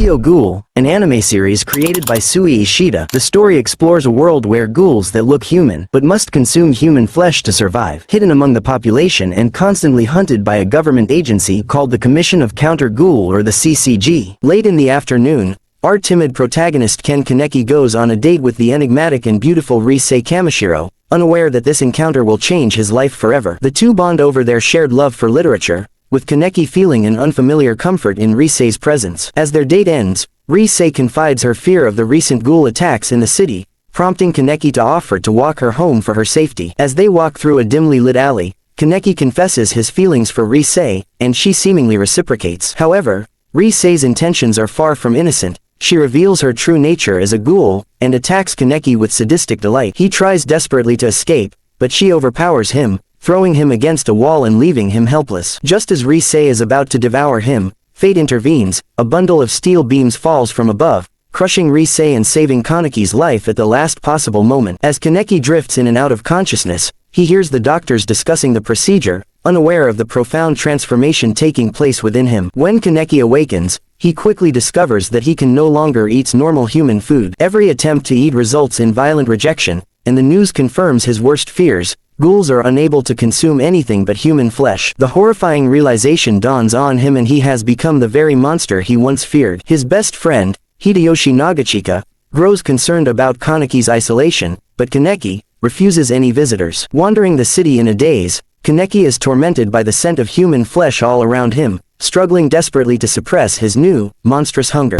Ghoul, an anime series created by Sui Ishida. The story explores a world where ghouls that look human but must consume human flesh to survive, hidden among the population and constantly hunted by a government agency called the Commission of Counter Ghoul, or the CCG. Late in the afternoon, our timid protagonist Ken Kaneki goes on a date with the enigmatic and beautiful Rizz Kamishiro, unaware that this encounter will change his life forever. The two bond over their shared love for literature, with Kaneki feeling an unfamiliar comfort in Rise's presence. As their date ends, Rise confides her fear of the recent ghoul attacks in the city, prompting Kaneki to offer to walk her home for her safety. As they walk through a dimly lit alley, Kaneki confesses his feelings for Rise, and she seemingly reciprocates. However, Rise's intentions are far from innocent. She reveals her true nature as a ghoul, and attacks Kaneki with sadistic delight. He tries desperately to escape, but she overpowers him, throwing him against a wall and leaving him helpless. Just as Rise is about to devour him, fate intervenes. A bundle of steel beams falls from above, crushing Rise and saving Kaneki's life at the last possible moment. As Kaneki drifts in and out of consciousness, he hears the doctors discussing the procedure, unaware of the profound transformation taking place within him. When Kaneki awakens, he quickly discovers that he can no longer eat normal human food. Every attempt to eat results in violent rejection, and the news confirms his worst fears. Ghouls are unable to consume anything but human flesh. The horrifying realization dawns on him, and he has become the very monster he once feared. His best friend, Hideyoshi Nagachika, grows concerned about Kaneki's isolation, but Kaneki refuses any visitors. Wandering the city in a daze, Kaneki is tormented by the scent of human flesh all around him, struggling desperately to suppress his new, monstrous hunger.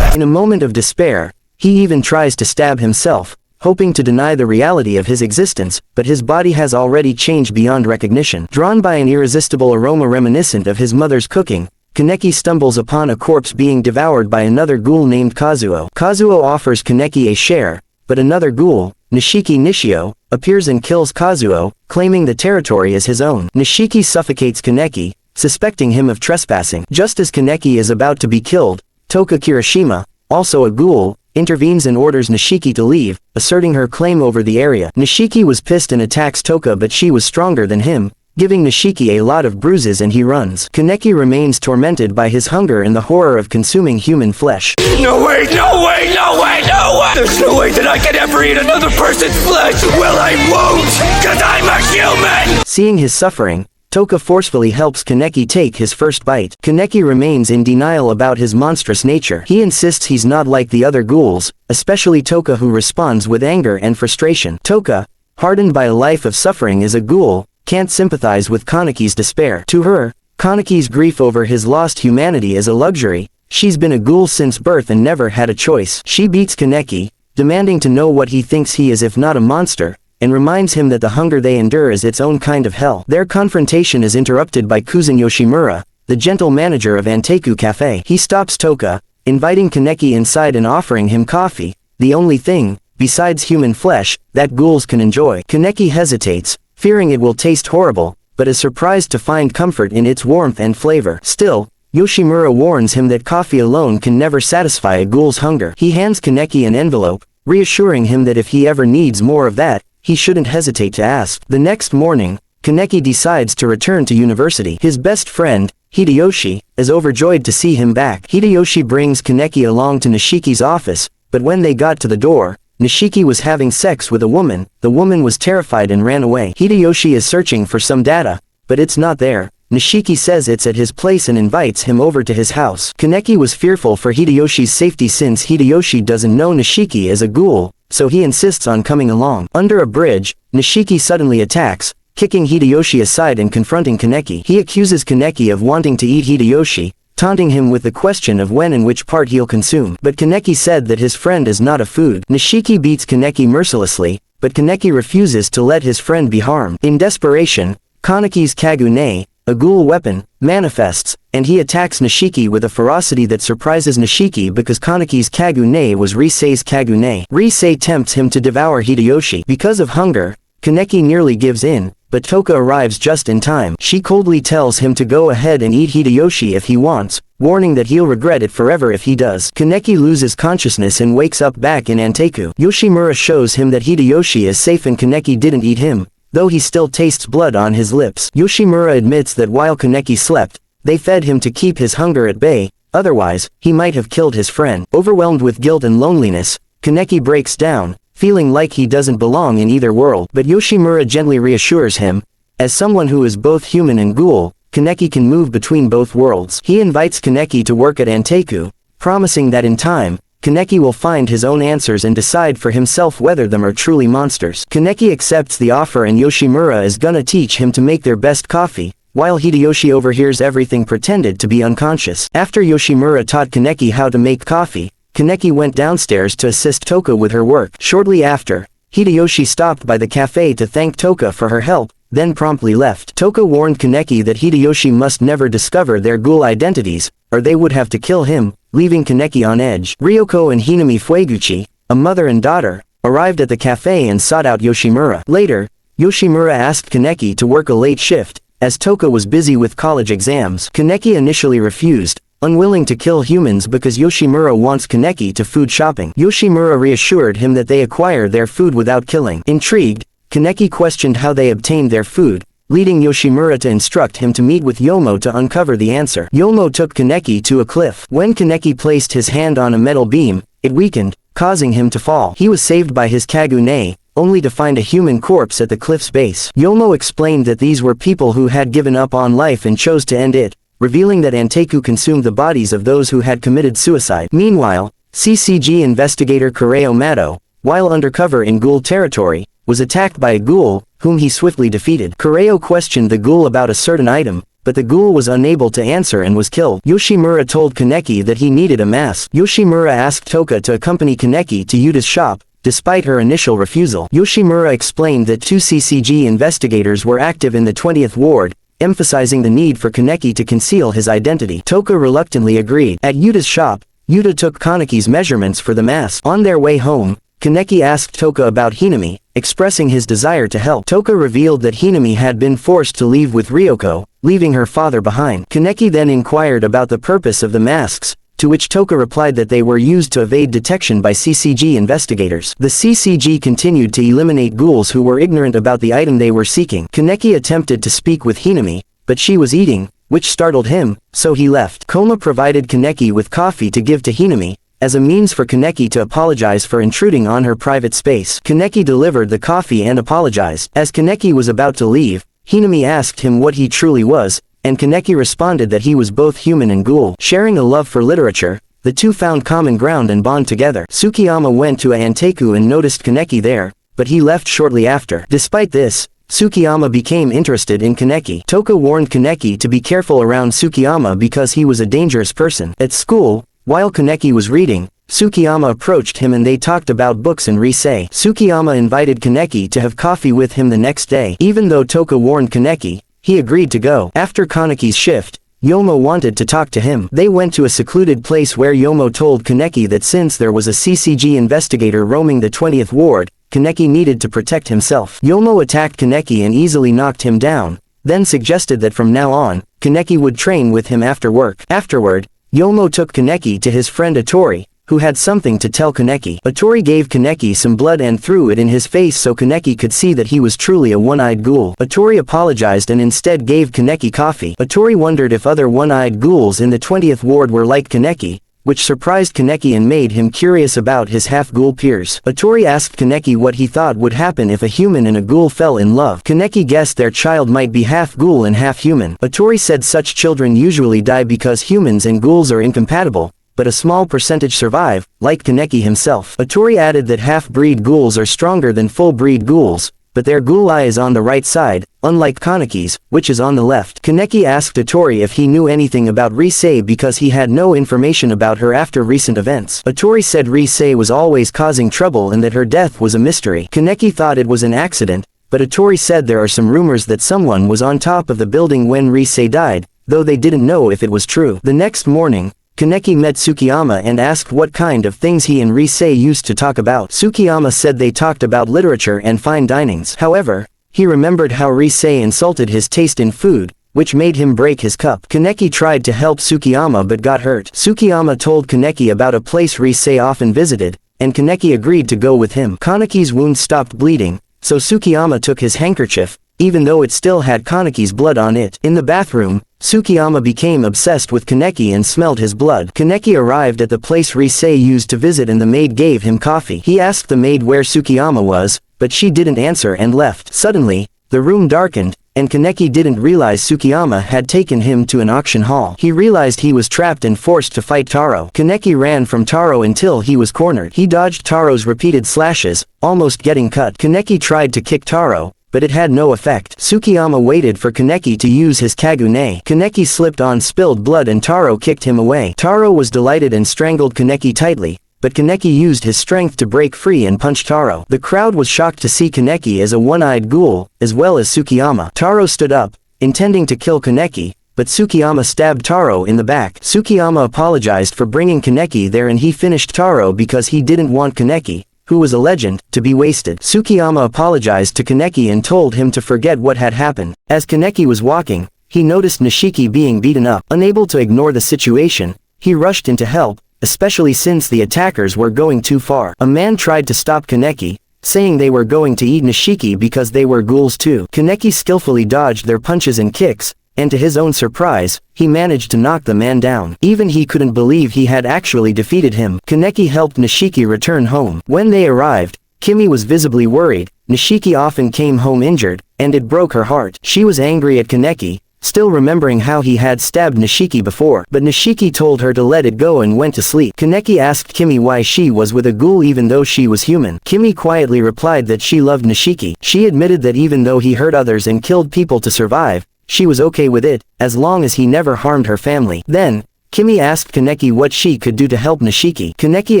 In a moment of despair, he even tries to stab himself, hoping to deny the reality of his existence, but his body has already changed beyond recognition. Drawn by an irresistible aroma reminiscent of his mother's cooking, Kaneki stumbles upon a corpse being devoured by another ghoul named Kazuo. Kazuo offers Kaneki a share, but another ghoul, Nishiki Nishio, appears and kills Kazuo, claiming the territory as his own. Nishiki suffocates Kaneki, suspecting him of trespassing. Just as Kaneki is about to be killed, Toka Kirishima, also a ghoul, intervenes and orders Nishiki to leave, asserting her claim over the area. Nishiki was pissed and attacks Toka, but she was stronger than him, giving Nishiki a lot of bruises, and he runs. Kaneki remains tormented by his hunger and the horror of consuming human flesh. No way, no way, no way, no way! There's no way that I can ever eat another person's flesh! Well, I won't, cause I'm a human! Seeing his suffering, Toka forcefully helps Kaneki take his first bite. Kaneki remains in denial about his monstrous nature. He insists he's not like the other ghouls, especially Toka, who responds with anger and frustration. Toka, hardened by a life of suffering as a ghoul, can't sympathize with Kaneki's despair. To her, Kaneki's grief over his lost humanity is a luxury. She's been a ghoul since birth and never had a choice. She beats Kaneki, demanding to know what he thinks he is if not a monster, and reminds him that the hunger they endure is its own kind of hell. Their confrontation is interrupted by Kuzan Yoshimura, the gentle manager of Anteku Cafe. He stops Toka, inviting Kaneki inside and offering him coffee, the only thing, besides human flesh, that ghouls can enjoy. Kaneki hesitates, fearing it will taste horrible, but is surprised to find comfort in its warmth and flavor. Still, Yoshimura warns him that coffee alone can never satisfy a ghoul's hunger. He hands Kaneki an envelope, reassuring him that if he ever needs more of that, he shouldn't hesitate to ask. The next morning, Kaneki decides to return to university. His best friend, Hideyoshi, is overjoyed to see him back. Hideyoshi brings Kaneki along to Nishiki's office, but when they got to the door, Nishiki was having sex with a woman. The woman was terrified and ran away. Hideyoshi is searching for some data, but it's not there. Nishiki says it's at his place and invites him over to his house. Kaneki was fearful for Hideyoshi's safety since Hideyoshi doesn't know Nishiki as a ghoul, so he insists on coming along. Under a bridge, Nishiki suddenly attacks, kicking Hideyoshi aside and confronting Kaneki. He accuses Kaneki of wanting to eat Hideyoshi, taunting him with the question of when and which part he'll consume. But Kaneki said that his friend is not a food. Nishiki beats Kaneki mercilessly, but Kaneki refuses to let his friend be harmed. In desperation, Kaneki's Kagune, a ghoul weapon, manifests, and he attacks Nishiki with a ferocity that surprises Nishiki because Kaneki's Kagune was Rise's Kagune. Rise tempts him to devour Hideyoshi. Because of hunger, Kaneki nearly gives in, but Toka arrives just in time. She coldly tells him to go ahead and eat Hideyoshi if he wants, warning that he'll regret it forever if he does. Kaneki loses consciousness and wakes up back in Anteku. Yoshimura shows him that Hideyoshi is safe and Kaneki didn't eat him, though he still tastes blood on his lips. Yoshimura admits that while Kaneki slept, They fed him to keep his hunger at bay, otherwise, he might have killed his friend. Overwhelmed with guilt and loneliness, Kaneki breaks down, feeling like he doesn't belong in either world. But Yoshimura gently reassures him. As someone who is both human and ghoul, Kaneki can move between both worlds. He invites Kaneki to work at Anteku, promising that in time, Kaneki will find his own answers and decide for himself whether them are truly monsters. Kaneki accepts the offer and Yoshimura is gonna teach him to make their best coffee, while Hideyoshi overhears everything pretended to be unconscious. After Yoshimura taught Kaneki how to make coffee, Kaneki went downstairs to assist Toka with her work. Shortly after, Hideyoshi stopped by the cafe to thank Toka for her help, then promptly left. Toka warned Kaneki that Hideyoshi must never discover their ghoul identities, or they would have to kill him, leaving Kaneki on edge. Ryoko and Hinami Fueguchi, a mother and daughter, arrived at the cafe and sought out Yoshimura. Later, Yoshimura asked Kaneki to work a late shift, as Toka was busy with college exams. Kaneki initially refused, unwilling to kill humans because Yoshimura wants Kaneki to food shopping. Yoshimura reassured him that they acquire their food without killing. Intrigued, Kaneki questioned how they obtained their food, leading Yoshimura to instruct him to meet with Yomo to uncover the answer. Yomo took Kaneki to a cliff. When Kaneki placed his hand on a metal beam, it weakened, causing him to fall. He was saved by his Kagune, only to find a human corpse at the cliff's base. Yomo explained that these were people who had given up on life and chose to end it, revealing that Anteku consumed the bodies of those who had committed suicide. Meanwhile, CCG investigator Kureo Mato, while undercover in ghoul territory, was attacked by a ghoul, whom he swiftly defeated. Kureo questioned the ghoul about a certain item, but the ghoul was unable to answer and was killed. Yoshimura told Kaneki that he needed a mask. Yoshimura asked Toka to accompany Kaneki to Yuta's shop, despite her initial refusal. Yoshimura explained that 2 CCG investigators were active in the 20th ward, emphasizing the need for Kaneki to conceal his identity. Toka reluctantly agreed. At Yuta's shop, Yuta took Kaneki's measurements for the mask. On their way home, Kaneki asked Toka about Hinami, expressing his desire to help. Toka revealed that Hinami had been forced to leave with Ryoko, leaving her father behind. Kaneki then inquired about the purpose of the masks, to which Toka replied that they were used to evade detection by CCG investigators. The CCG continued to eliminate ghouls who were ignorant about the item they were seeking. Kaneki attempted to speak with Hinami, but she was eating, which startled him, so he left. Koma provided Kaneki with coffee to give to Hinami, as a means for Kaneki to apologize for intruding on her private space. Kaneki delivered the coffee and apologized. As Kaneki was about to leave, Hinami asked him what he truly was, and Kaneki responded that he was both human and ghoul. Sharing a love for literature, the two found common ground and bond together. Tsukiyama went to Anteku and noticed Kaneki there, but he left shortly after. Despite this, Tsukiyama became interested in Kaneki. Toka warned Kaneki to be careful around Tsukiyama because he was a dangerous person. At school, while Kaneki was reading, Tsukiyama approached him and they talked about books and Rizz. Tsukiyama invited Kaneki to have coffee with him the next day. Even though Toka warned Kaneki, he agreed to go. After Kaneki's shift, Yomo wanted to talk to him. They went to a secluded place where Yomo told Kaneki that since there was a CCG investigator roaming the 20th ward, Kaneki needed to protect himself. Yomo attacked Kaneki and easily knocked him down, then suggested that from now on, Kaneki would train with him after work. Afterward, Yomo took Kaneki to his friend Atori, who had something to tell Kaneki. Atori gave Kaneki some blood and threw it in his face so Kaneki could see that he was truly a one-eyed ghoul. Atori apologized and instead gave Kaneki coffee. Atori wondered if other one-eyed ghouls in the 20th ward were like Kaneki, which surprised Kaneki and made him curious about his half-ghoul peers. Atori asked Kaneki what he thought would happen if a human and a ghoul fell in love. Kaneki guessed their child might be half-ghoul and half-human. Atori said such children usually die because humans and ghouls are incompatible, but a small percentage survive, like Kaneki himself. Atori added that half-breed ghouls are stronger than full-breed ghouls, but their ghoul eye is on the right side, unlike Kaneki's, which is on the left. Kaneki asked Atori if he knew anything about Rizz because he had no information about her after recent events. Atori said Rizz was always causing trouble and that her death was a mystery. Kaneki thought it was an accident, but Atori said there are some rumors that someone was on top of the building when Rizz died, though they didn't know if it was true. The next morning, Kaneki met Tsukiyama and asked what kind of things he and Rizz used to talk about. Tsukiyama said they talked about literature and fine dinings. However, he remembered how Rizz insulted his taste in food, which made him break his cup. Kaneki tried to help Tsukiyama but got hurt. Tsukiyama told Kaneki about a place Rizz often visited, and Kaneki agreed to go with him. Kaneki's wound stopped bleeding, so Tsukiyama took his handkerchief, even though it still had Kaneki's blood on it. In the bathroom, Tsukiyama became obsessed with Kaneki and smelled his blood. Kaneki arrived at the place Rizz used to visit and the maid gave him coffee. He asked the maid where Tsukiyama was, but she didn't answer and left. Suddenly, the room darkened, and Kaneki didn't realize Tsukiyama had taken him to an auction hall. He realized he was trapped and forced to fight Taro. Kaneki ran from Taro until he was cornered. He dodged Taro's repeated slashes, almost getting cut. Kaneki tried to kick Taro, but it had no effect. Tsukiyama waited for Kaneki to use his Kagune. Kaneki slipped on spilled blood and Taro kicked him away. Taro was delighted and strangled Kaneki tightly, but Kaneki used his strength to break free and punch Taro. The crowd was shocked to see Kaneki as a one-eyed ghoul, as well as Tsukiyama. Taro stood up, intending to kill Kaneki, but Tsukiyama stabbed Taro in the back. Tsukiyama apologized for bringing Kaneki there and he finished Taro because he didn't want Kaneki, who was a legend, to be wasted. Tsukiyama apologized to Kaneki and told him to forget what had happened. As Kaneki was walking, he noticed Nishiki being beaten up. Unable to ignore the situation, he rushed in to help, especially since the attackers were going too far. A man tried to stop Kaneki, saying they were going to eat Nishiki because they were ghouls too. Kaneki skillfully dodged their punches and kicks, and to his own surprise, he managed to knock the man down. Even he couldn't believe he had actually defeated him. Kaneki helped Nishiki return home. When they arrived, Kimi was visibly worried. Nishiki often came home injured, and it broke her heart. She was angry at Kaneki, still remembering how he had stabbed Nishiki before, but Nishiki told her to let it go and went to sleep. Kaneki asked Kimi why she was with a ghoul even though she was human. Kimi quietly replied that she loved Nishiki. She admitted that even though he hurt others and killed people to survive, she was okay with it, as long as he never harmed her family. Then, Kimi asked Kaneki what she could do to help Nishiki. Kaneki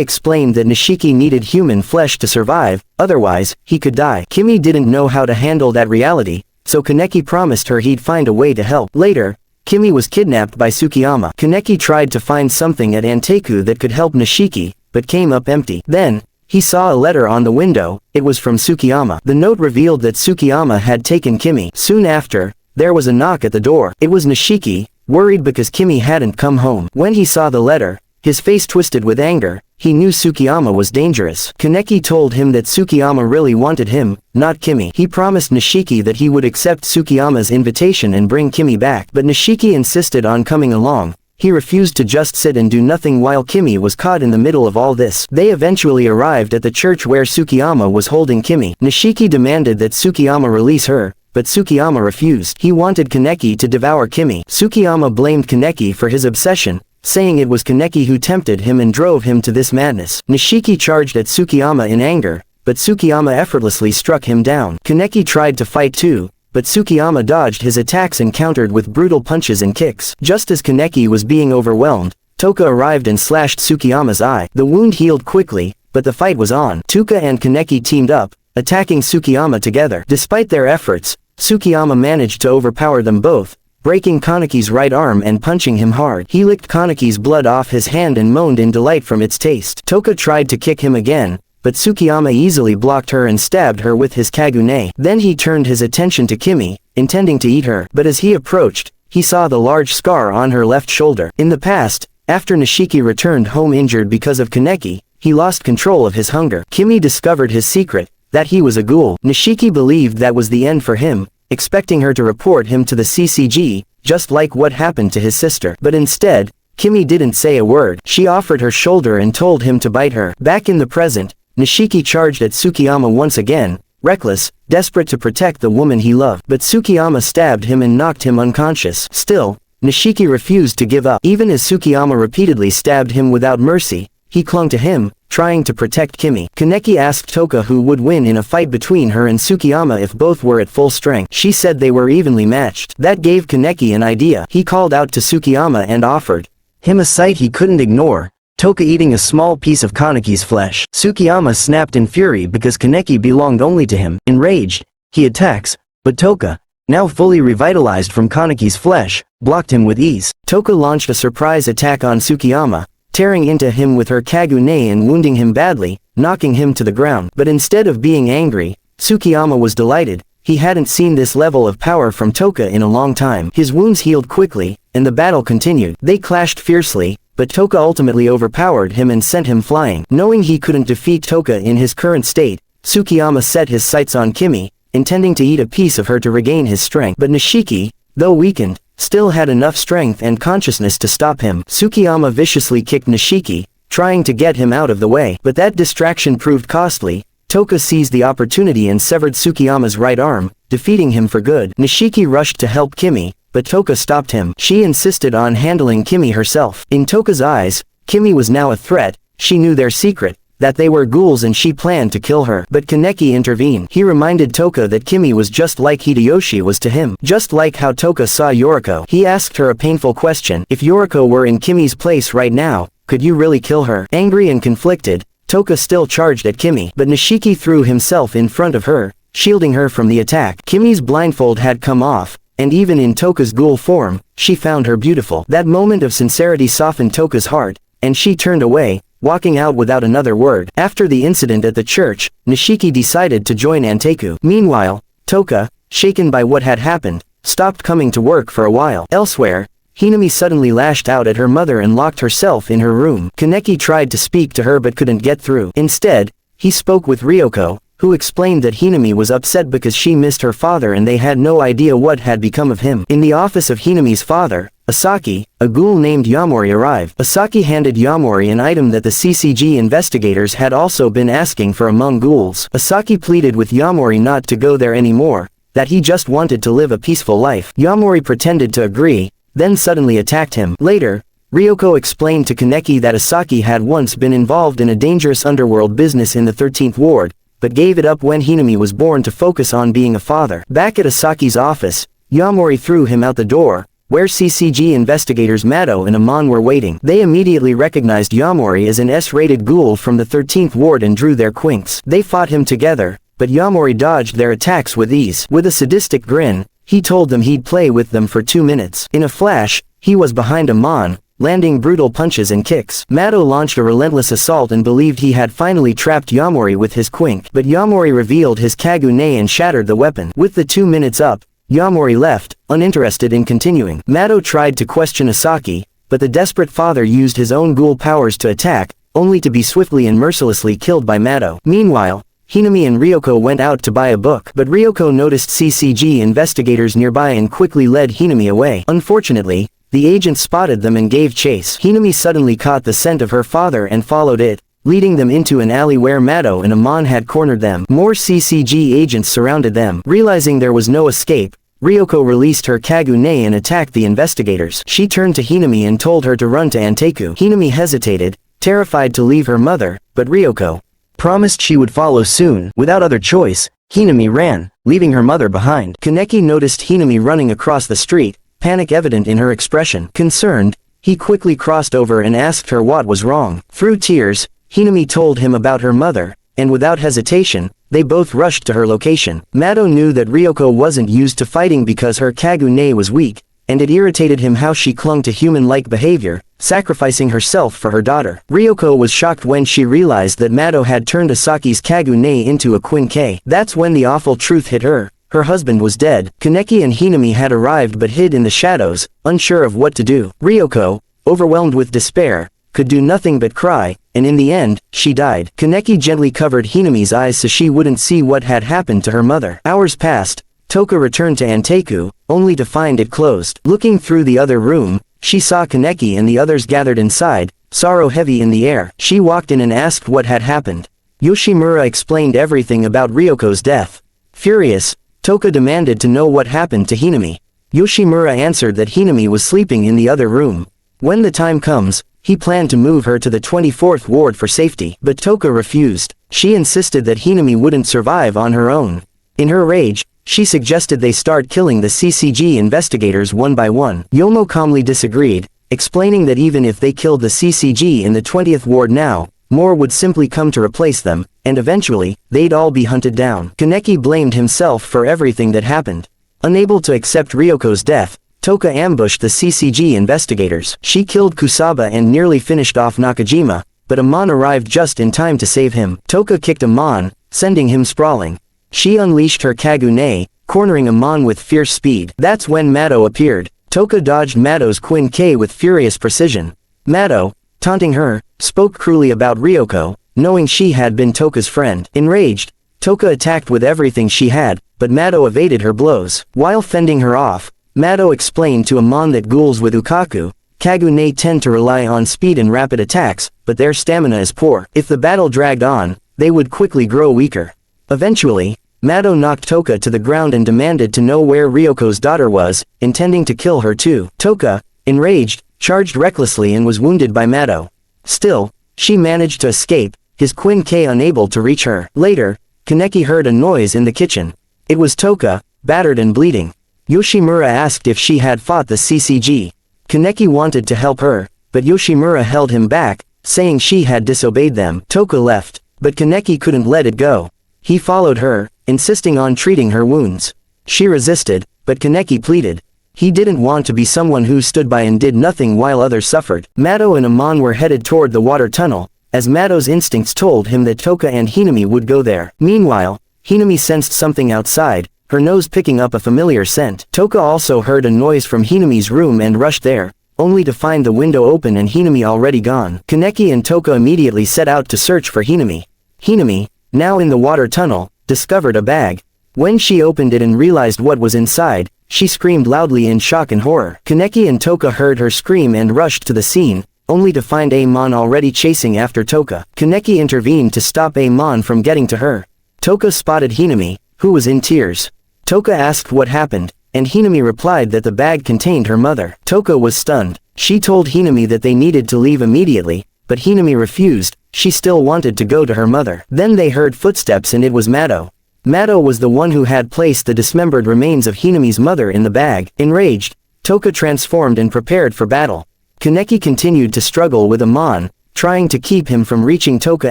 explained that Nishiki needed human flesh to survive, otherwise, he could die. Kimi didn't know how to handle that reality, so Kaneki promised her he'd find a way to help. Later, Kimi was kidnapped by Tsukiyama. Kaneki tried to find something at Anteku that could help Nishiki, but came up empty. Then, he saw a letter on the window. It was from Tsukiyama. The note revealed that Tsukiyama had taken Kimi. Soon after, there was a knock at the door. It was Nishiki, worried because Kimi hadn't come home. When he saw the letter, his face twisted with anger. He knew Tsukiyama was dangerous. Kaneki told him that Tsukiyama really wanted him, not Kimi. He promised Nishiki that he would accept Tsukiyama's invitation and bring Kimi back. But Nishiki insisted on coming along. He refused to just sit and do nothing while Kimi was caught in the middle of all this. They eventually arrived at the church where Tsukiyama was holding Kimi. Nishiki demanded that Tsukiyama release her, but Tsukiyama refused. He wanted Kaneki to devour Kimi. Tsukiyama blamed Kaneki for his obsession, saying it was Kaneki who tempted him and drove him to this madness. Nishiki charged at Tsukiyama in anger, but Tsukiyama effortlessly struck him down. Kaneki tried to fight too, but Tsukiyama dodged his attacks and countered with brutal punches and kicks. Just as Kaneki was being overwhelmed, Toka arrived and slashed Tsukiyama's eye. The wound healed quickly, but the fight was on. Toka and Kaneki teamed up, attacking Tsukiyama together. Despite their efforts, Tsukiyama managed to overpower them both, breaking Kaneki's right arm and punching him hard. He licked Kaneki's blood off his hand and moaned in delight from its taste. Toka tried to kick him again, but Tsukiyama easily blocked her and stabbed her with his Kagune. Then he turned his attention to Kimi, intending to eat her. But as he approached, he saw the large scar on her left shoulder. In the past, after Nishiki returned home injured because of Kaneki, he lost control of his hunger. Kimi discovered his secret, that he was a ghoul. Nishiki believed that was the end for him, expecting her to report him to the CCG, just like what happened to his sister. But instead, Kimi didn't say a word. She offered her shoulder and told him to bite her. Back in the present, Nishiki charged at Tsukiyama once again, reckless, desperate to protect the woman he loved. But Tsukiyama stabbed him and knocked him unconscious. Still, Nishiki refused to give up. Even as Tsukiyama repeatedly stabbed him without mercy, he clung to him, trying to protect Kimi. Kaneki asked Toka who would win in a fight between her and Tsukiyama if both were at full strength. She said they were evenly matched. That gave Kaneki an idea. He called out to Tsukiyama and offered him a sight he couldn't ignore, Toka eating a small piece of Kaneki's flesh. Tsukiyama snapped in fury because Kaneki belonged only to him. Enraged, he attacks, but Toka, now fully revitalized from Kaneki's flesh, blocked him with ease. Toka launched a surprise attack on Tsukiyama, tearing into him with her Kagune and wounding him badly, knocking him to the ground. But instead of being angry, Tsukiyama was delighted. He hadn't seen this level of power from Toka in a long time. His wounds healed quickly, and the battle continued. They clashed fiercely, but Toka ultimately overpowered him and sent him flying. Knowing he couldn't defeat Toka in his current state, Tsukiyama set his sights on Kimi, intending to eat a piece of her to regain his strength. But Nishiki, though weakened, still had enough strength and consciousness to stop him. Tsukiyama viciously kicked Nishiki, trying to get him out of the way. But that distraction proved costly. Toka seized the opportunity and severed Tsukiyama's right arm, defeating him for good. Nishiki rushed to help Kimi, but Toka stopped him. She insisted on handling Kimi herself. In Toka's eyes, Kimi was now a threat. She knew their secret, that they were ghouls, and she planned to kill her. But Kaneki intervened. He reminded Toka that Kimi was just like Hideyoshi was to him. Just like how Toka saw Yoriko. He asked her a painful question. If Yoriko were in Kimi's place right now, could you really kill her? Angry and conflicted, Toka still charged at Kimi. But Nishiki threw himself in front of her, shielding her from the attack. Kimi's blindfold had come off, and even in Toka's ghoul form, she found her beautiful. That moment of sincerity softened Toka's heart, and she turned away, walking out without another word. After the incident at the church, Nishiki decided to join Anteku. Meanwhile, Toka, shaken by what had happened, stopped coming to work for a while. Elsewhere, Hinami suddenly lashed out at her mother and locked herself in her room. Kaneki tried to speak to her but couldn't get through. Instead, he spoke with Ryoko, who explained that Hinami was upset because she missed her father and they had no idea what had become of him. In the office of Hinami's father, Asaki, a ghoul named Yamori arrived. Asaki handed Yamori an item that the CCG investigators had also been asking for among ghouls. Asaki pleaded with Yamori not to go there anymore, that he just wanted to live a peaceful life. Yamori pretended to agree, then suddenly attacked him. Later, Ryoko explained to Kaneki that Asaki had once been involved in a dangerous underworld business in the 13th ward, but gave it up when Hinami was born to focus on being a father. Back at Asaki's office, Yamori threw him out the door, where CCG investigators Mado and Amon were waiting. They immediately recognized Yamori as an S-rated ghoul from the 13th ward and drew their quinks. They fought him together, but Yamori dodged their attacks with ease. With a sadistic grin, he told them he'd play with them for 2 minutes. In a flash, he was behind Amon, landing brutal punches and kicks. Mado launched a relentless assault and believed he had finally trapped Yamori with his quink. But Yamori revealed his Kagune and shattered the weapon. With the 2 minutes up, Yamori left, uninterested in continuing. Mado tried to question Asaki, but the desperate father used his own ghoul powers to attack, only to be swiftly and mercilessly killed by Mado. Meanwhile, Hinami and Ryoko went out to buy a book, but Ryoko noticed CCG investigators nearby and quickly led Hinami away. Unfortunately, the agent spotted them and gave chase. Hinami suddenly caught the scent of her father and followed it, leading them into an alley where Mado and Amon had cornered them. More CCG agents surrounded them. Realizing there was no escape, Ryoko released her Kagune and attacked the investigators. She turned to Hinami and told her to run to Anteku. Hinami hesitated, terrified to leave her mother, but Ryoko promised she would follow soon. Without other choice, Hinami ran, leaving her mother behind. Kaneki noticed Hinami running across the street, panic evident in her expression. Concerned, he quickly crossed over and asked her what was wrong. Through tears, Hinami told him about her mother, and without hesitation, they both rushed to her location. Mado knew that Ryoko wasn't used to fighting because her Kagune was weak, and it irritated him how she clung to human-like behavior, sacrificing herself for her daughter. Ryoko was shocked when she realized that Mado had turned Asaki's Kagune into a Quinque. That's when the awful truth hit her. Her husband was dead. Kaneki and Hinami had arrived but hid in the shadows, unsure of what to do. Ryoko, overwhelmed with despair, could do nothing but cry, and in the end, she died. Kaneki gently covered Hinami's eyes so she wouldn't see what had happened to her mother. Hours passed. Toka returned to Anteku, only to find it closed. Looking through the other room, she saw Kaneki and the others gathered inside, sorrow heavy in the air. She walked in and asked what had happened. Yoshimura explained everything about Ryoko's death. Furious, Toka demanded to know what happened to Hinami. Yoshimura answered that Hinami was sleeping in the other room. When the time comes, he planned to move her to the 24th ward for safety. But Toka refused. She insisted that Hinami wouldn't survive on her own. In her rage, she suggested they start killing the CCG investigators one by one. Yomo calmly disagreed, explaining that even if they killed the CCG in the 20th ward now, more would simply come to replace them, and eventually, they'd all be hunted down. Kaneki blamed himself for everything that happened. Unable to accept Ryoko's death, Toka ambushed the CCG investigators. She killed Kusaba and nearly finished off Nakajima, but Amon arrived just in time to save him. Toka kicked Amon, sending him sprawling. She unleashed her Kagune, cornering Amon with fierce speed. That's when Mado appeared. Toka dodged Mado's Quinque with furious precision. Mado, taunting her, spoke cruelly about Ryoko, knowing she had been Toka's friend. Enraged, Toka attacked with everything she had, but Mado evaded her blows. While fending her off, Mado explained to Amon that ghouls with Ukaku, Kagune tend to rely on speed and rapid attacks, but their stamina is poor. If the battle dragged on, they would quickly grow weaker. Eventually, Mado knocked Toka to the ground and demanded to know where Ryoko's daughter was, intending to kill her too. Toka, enraged, charged recklessly and was wounded by Mado. Still, she managed to escape, his Quin K unable to reach her. Later, Kaneki heard a noise in the kitchen. It was Toka, battered and bleeding. Yoshimura asked if she had fought the CCG. Kaneki wanted to help her, but Yoshimura held him back, saying she had disobeyed them. Toka left, but Kaneki couldn't let it go. He followed her, insisting on treating her wounds. She resisted, but Kaneki pleaded. He didn't want to be someone who stood by and did nothing while others suffered. Mado and Amon were headed toward the water tunnel, as Mado's instincts told him that Toka and Hinami would go there. Meanwhile, Hinami sensed something outside, her nose picking up a familiar scent. Toka also heard a noise from Hinami's room and rushed there, only to find the window open and Hinami already gone. Kaneki and Toka immediately set out to search for Hinami. Hinami, now in the water tunnel, discovered a bag. When she opened it and realized what was inside, she screamed loudly in shock and horror. Kaneki and Toka heard her scream and rushed to the scene, only to find Amon already chasing after Toka. Kaneki intervened to stop Amon from getting to her. Toka spotted Hinami, who was in tears. Toka asked what happened, and Hinami replied that the bag contained her mother. Toka was stunned. She told Hinami that they needed to leave immediately, but Hinami refused. She still wanted to go to her mother. Then they heard footsteps and it was Mado. Mado was the one who had placed the dismembered remains of Hinami's mother in the bag. Enraged, Toka transformed and prepared for battle. Kaneki continued to struggle with Amon, trying to keep him from reaching Toka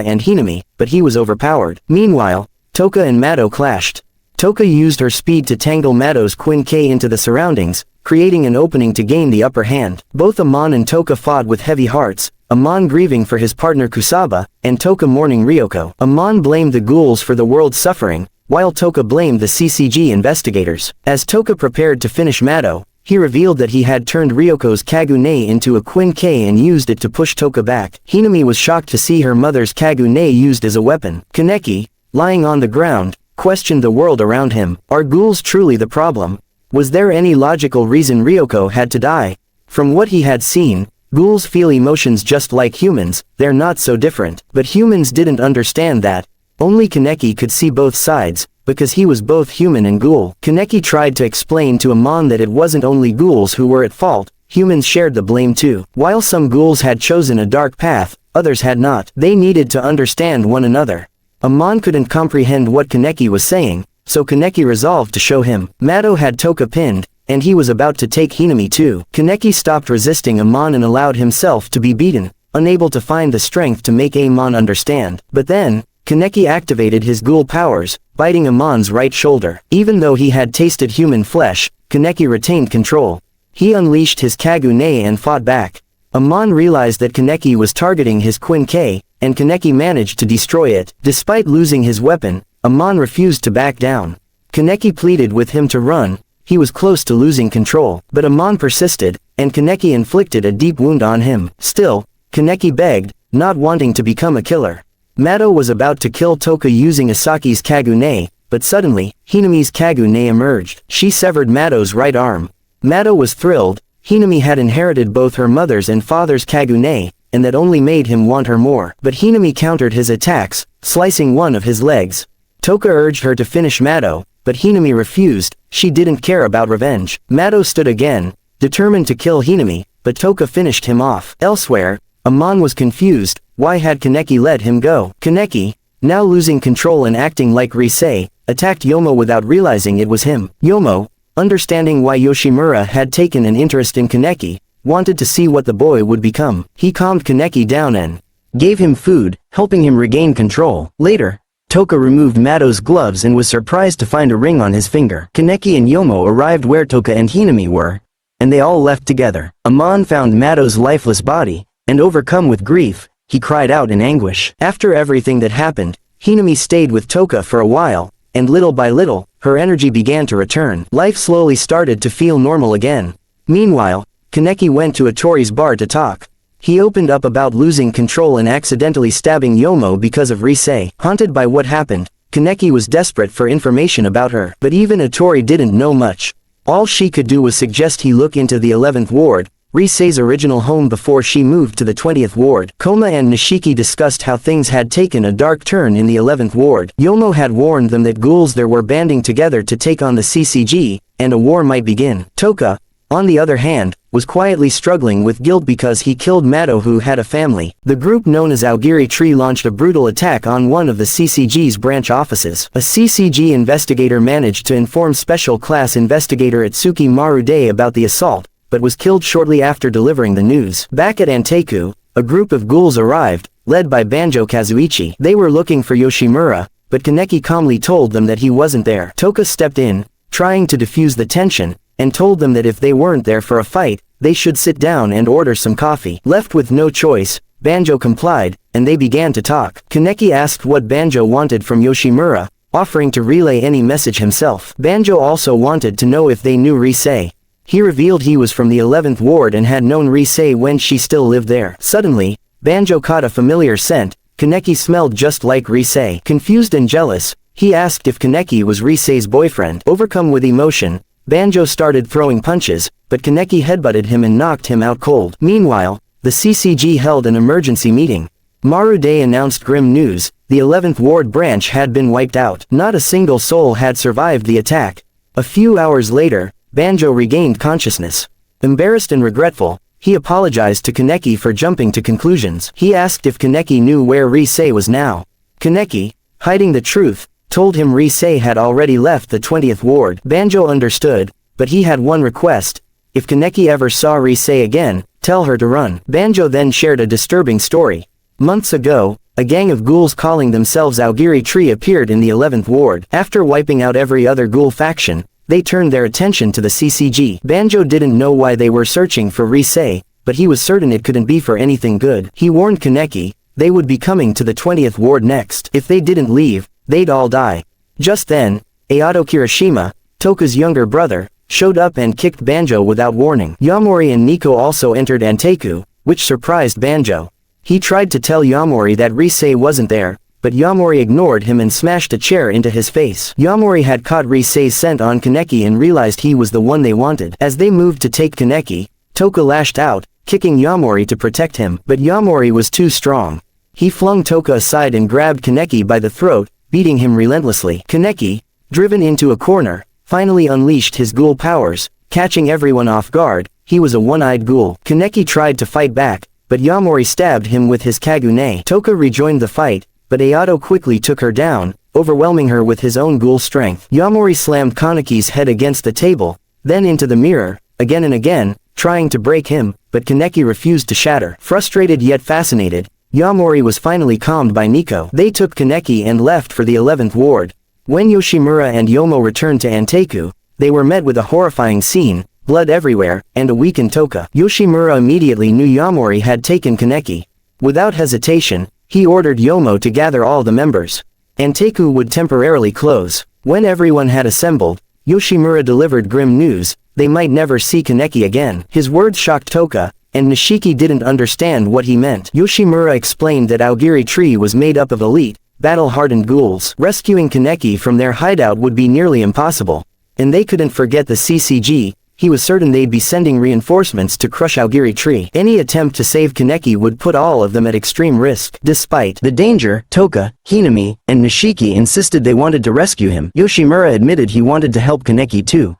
and Hinami, but he was overpowered. Meanwhile, Toka and Mado clashed. Toka used her speed to tangle Mado's Quin K into the surroundings, creating an opening to gain the upper hand. Both Amon and Toka fought with heavy hearts, Amon grieving for his partner Kusaba, and Toka mourning Ryoko. Amon blamed the ghouls for the world's suffering, while Toka blamed the CCG investigators. As Toka prepared to finish Mado, he revealed that he had turned Ryoko's Kagune into a Quin K and used it to push Toka back. Hinami was shocked to see her mother's Kagune used as a weapon. Kaneki, lying on the ground, questioned the world around him. Are ghouls truly the problem? Was there any logical reason Ryoko had to die? From what he had seen, ghouls feel emotions just like humans, they're not so different. But humans didn't understand that. Only Kaneki could see both sides, because he was both human and ghoul. Kaneki tried to explain to Amon that it wasn't only ghouls who were at fault, humans shared the blame too. While some ghouls had chosen a dark path, others had not. They needed to understand one another. Amon couldn't comprehend what Kaneki was saying, so Kaneki resolved to show him. Mado had Toka pinned, and he was about to take Hinami too. Kaneki stopped resisting Amon and allowed himself to be beaten, unable to find the strength to make Amon understand. But then, Kaneki activated his ghoul powers, biting Amon's right shoulder. Even though he had tasted human flesh, Kaneki retained control. He unleashed his Kagune and fought back. Amon realized that Kaneki was targeting his Quin K, and Kaneki managed to destroy it. Despite losing his weapon, Amon refused to back down. Kaneki pleaded with him to run. He was close to losing control, but Amon persisted, and Kaneki inflicted a deep wound on him. Still, Kaneki begged, not wanting to become a killer. Mado was about to kill Toka using Asaki's Kagune, but suddenly, Hinami's Kagune emerged. She severed Mado's right arm. Mado was thrilled. Hinami had inherited both her mother's and father's Kagune, and that only made him want her more. But Hinami countered his attacks, slicing one of his legs. Toka urged her to finish Mado, but Hinami refused. She didn't care about revenge. Mado stood again, determined to kill Hinami, but Toka finished him off. Elsewhere, Amon was confused. Why had Kaneki let him go? Kaneki, now losing control and acting like Rizz, attacked Yomo without realizing it was him. Yomo, understanding why Yoshimura had taken an interest in Kaneki, wanted to see what the boy would become. He calmed Kaneki down and gave him food, helping him regain control. Later, Toka removed Mado's gloves and was surprised to find a ring on his finger. Kaneki and Yomo arrived where Toka and Hinami were, and they all left together. Amon found Mado's lifeless body, and overcome with grief, he cried out in anguish. After everything that happened, Hinami stayed with Toka for a while, and little by little, her energy began to return. Life slowly started to feel normal again. Meanwhile, Kaneki went to Atori's bar to talk. He opened up about losing control and accidentally stabbing Yomo because of Rizz. Haunted by what happened, Kaneki was desperate for information about her, but even Atori didn't know much. All she could do was suggest he look into the 11th ward, Riz's original home before she moved to the 20th ward. Koma and Nishiki discussed how things had taken a dark turn in the 11th ward. Yomo had warned them that ghouls there were banding together to take on the CCG, and a war might begin. Toka, on the other hand, was quietly struggling with guilt because he killed Mado, who had a family. The group known as Aogiri Tree launched a brutal attack on one of the CCG's branch offices. A CCG investigator managed to inform Special Class Investigator Atsuki Marude about the assault, but was killed shortly after delivering the news. Back at Anteiku, a group of ghouls arrived, led by Banjo Kazuichi. They were looking for Yoshimura, but Kaneki calmly told them that he wasn't there. Toka stepped in, trying to defuse the tension, and told them that if they weren't there for a fight, they should sit down and order some coffee. Left with no choice, Banjo complied, and they began to talk. Kaneki asked what Banjo wanted from Yoshimura, offering to relay any message himself. Banjo also wanted to know if they knew Rise. He revealed he was from the 11th ward and had known Rise when she still lived there. Suddenly, Banjo caught a familiar scent. Kaneki smelled just like Rise. Confused and jealous, he asked if Kaneki was Rise's boyfriend. Overcome with emotion, Banjo started throwing punches, but Kaneki headbutted him and knocked him out cold. Meanwhile, the CCG held an emergency meeting. Marude announced grim news: the 11th ward branch had been wiped out. Not a single soul had survived the attack. A few hours later, Banjo regained consciousness. Embarrassed and regretful, he apologized to Kaneki for jumping to conclusions. He asked if Kaneki knew where Rise was now. Kaneki, hiding the truth, told him Rise had already left the 20th ward. Banjo understood, but he had one request: if Kaneki ever saw Rise again, tell her to run. Banjo then shared a disturbing story. Months ago, a gang of ghouls calling themselves Aogiri Tree appeared in the 11th ward. After wiping out every other ghoul faction, they turned their attention to the CCG. Banjo didn't know why they were searching for Rise, but he was certain it couldn't be for anything good. He warned Kaneki, they would be coming to the 20th ward next. If they didn't leave, they'd all die. Just then, Ayato Kirishima, Toka's younger brother, showed up and kicked Banjo without warning. Yamori and Nico also entered Anteiku, which surprised Banjo. He tried to tell Yamori that Rise wasn't there, but Yamori ignored him and smashed a chair into his face. Yamori had caught Rise's scent on Kaneki and realized he was the one they wanted. As they moved to take Kaneki, Toka lashed out, kicking Yamori to protect him, but Yamori was too strong. He flung Toka aside and grabbed Kaneki by the throat, beating him relentlessly. Kaneki, driven into a corner, finally unleashed his ghoul powers, catching everyone off guard. He was a one-eyed ghoul. Kaneki tried to fight back, but Yamori stabbed him with his Kagune. Toka rejoined the fight, but Ayato quickly took her down, overwhelming her with his own ghoul strength. Yamori slammed Kaneki's head against the table, then into the mirror, again and again, trying to break him, but Kaneki refused to shatter. Frustrated yet fascinated, Yamori was finally calmed by Nico. They took Kaneki and left for the 11th ward. When Yoshimura and Yomo returned to Anteiku, they were met with a horrifying scene: blood everywhere, and a weakened Toka. Yoshimura immediately knew Yamori had taken Kaneki. Without hesitation, he ordered Yomo to gather all the members. Anteiku would temporarily close. When everyone had assembled, Yoshimura delivered grim news: they might never see Kaneki again. His words shocked Toka, and Nishiki didn't understand what he meant. Yoshimura explained that Aogiri Tree was made up of elite, battle-hardened ghouls. Rescuing Kaneki from their hideout would be nearly impossible. And they couldn't forget the CCG. He was certain they'd be sending reinforcements to crush Aogiri Tree. Any attempt to save Kaneki would put all of them at extreme risk. Despite the danger, Toka, Hinami, and Nishiki insisted they wanted to rescue him. Yoshimura admitted he wanted to help Kaneki too.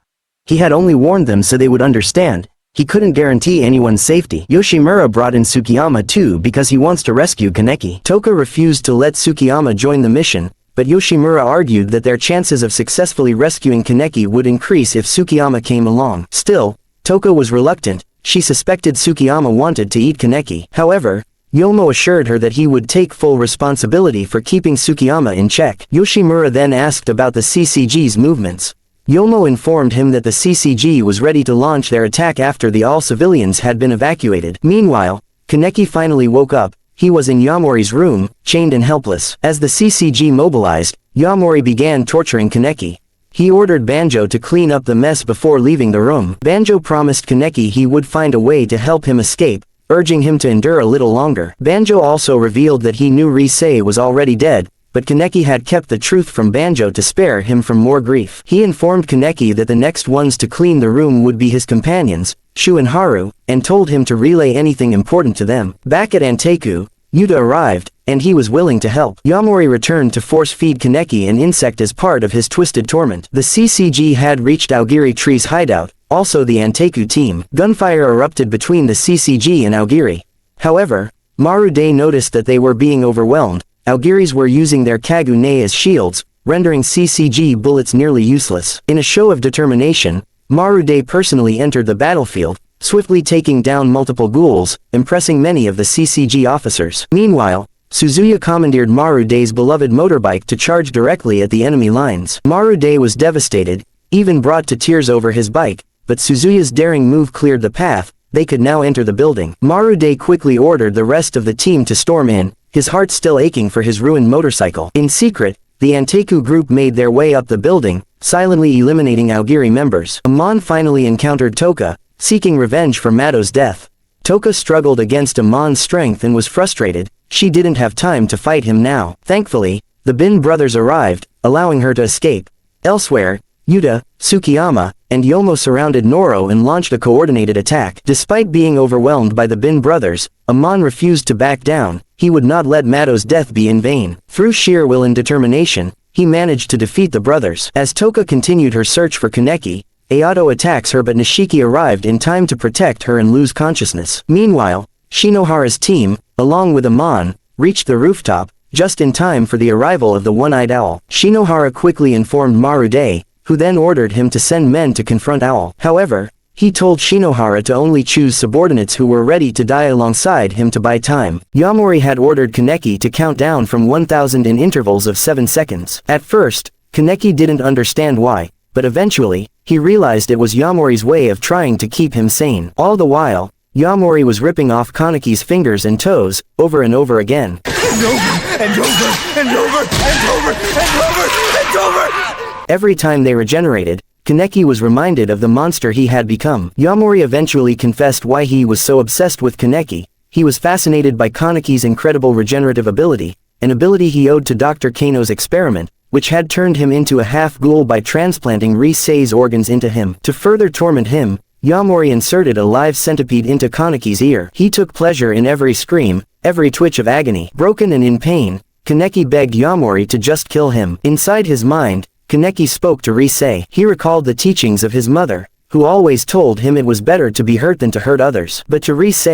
He had only warned them so they would understand. He couldn't guarantee anyone's safety. Yoshimura brought in Tsukiyama too because he wants to rescue Kaneki. Toka refused to let Tsukiyama join the mission, but Yoshimura argued that their chances of successfully rescuing Kaneki would increase if Tsukiyama came along. Still, Toka was reluctant. She suspected Tsukiyama wanted to eat Kaneki. However, Yomo assured her that he would take full responsibility for keeping Tsukiyama in check. Yoshimura then asked about the CCG's movements. Yomo informed him that the CCG was ready to launch their attack after the all civilians had been evacuated. Meanwhile, Kaneki finally woke up. He was in Yamori's room, chained and helpless. As the CCG mobilized, Yamori began torturing Kaneki. He ordered Banjo to clean up the mess before leaving the room. Banjo promised Kaneki he would find a way to help him escape, urging him to endure a little longer. Banjo also revealed that he knew Rise was already dead, but Kaneki had kept the truth from Banjo to spare him from more grief. He informed Kaneki that the next ones to clean the room would be his companions, Shu and Haru, and told him to relay anything important to them. Back at Anteku, Yuta arrived, and he was willing to help. Yamori returned to force-feed Kaneki an insect as part of his twisted torment. The CCG had reached Aogiri Tree's hideout, also the Anteku team. Gunfire erupted between the CCG and Aogiri. However, Marude noticed that they were being overwhelmed. Aogiris were using their Kagune as shields, rendering CCG bullets nearly useless. In a show of determination, Marude personally entered the battlefield, swiftly taking down multiple ghouls, impressing many of the CCG officers. Meanwhile, Suzuya commandeered Marude's beloved motorbike to charge directly at the enemy lines. Marude was devastated, even brought to tears over his bike, but Suzuya's daring move cleared the path. They could now enter the building. Marude quickly ordered the rest of the team to storm in, his heart still aching for his ruined motorcycle. In secret, the Anteku group made their way up the building, silently eliminating Aogiri members. Amon finally encountered Toka, seeking revenge for Mado's death. Toka struggled against Amon's strength and was frustrated. She didn't have time to fight him now. Thankfully, the Bin brothers arrived, allowing her to escape. Elsewhere, Yuta, Tsukiyama, and Yomo surrounded Noro and launched a coordinated attack. Despite being overwhelmed by the Bin brothers, Amon refused to back down. He would not let Mado's death be in vain. Through sheer will and determination, he managed to defeat the brothers. As Toka continued her search for Kaneki, Ayato attacks her, but Nishiki arrived in time to protect her and lose consciousness. Meanwhile, Shinohara's team, along with Amon, reached the rooftop, just in time for the arrival of the one-eyed owl. Shinohara quickly informed Marude, who then ordered him to send men to confront Owl. However, he told Shinohara to only choose subordinates who were ready to die alongside him to buy time. Yamori had ordered Kaneki to count down from 1000 in intervals of 7 seconds. At first, Kaneki didn't understand why, but eventually, he realized it was Yamori's way of trying to keep him sane. All the while, Yamori was ripping off Kaneki's fingers and toes, over and over again. And over, and over, and over, and over, and over, and over! Every time they regenerated, Kaneki was reminded of the monster he had become. Yamori eventually confessed why he was so obsessed with Kaneki. He was fascinated by Kaneki's incredible regenerative ability, an ability he owed to Dr. Kano's experiment, which had turned him into a half-ghoul by transplanting Riz's organs into him. To further torment him, Yamori inserted a live centipede into Kaneki's ear. He took pleasure in every scream, every twitch of agony. Broken and in pain, Kaneki begged Yamori to just kill him. Inside his mind, Kaneki spoke to Riz. He recalled the teachings of his mother, who always told him it was better to be hurt than to hurt others. But to Riz,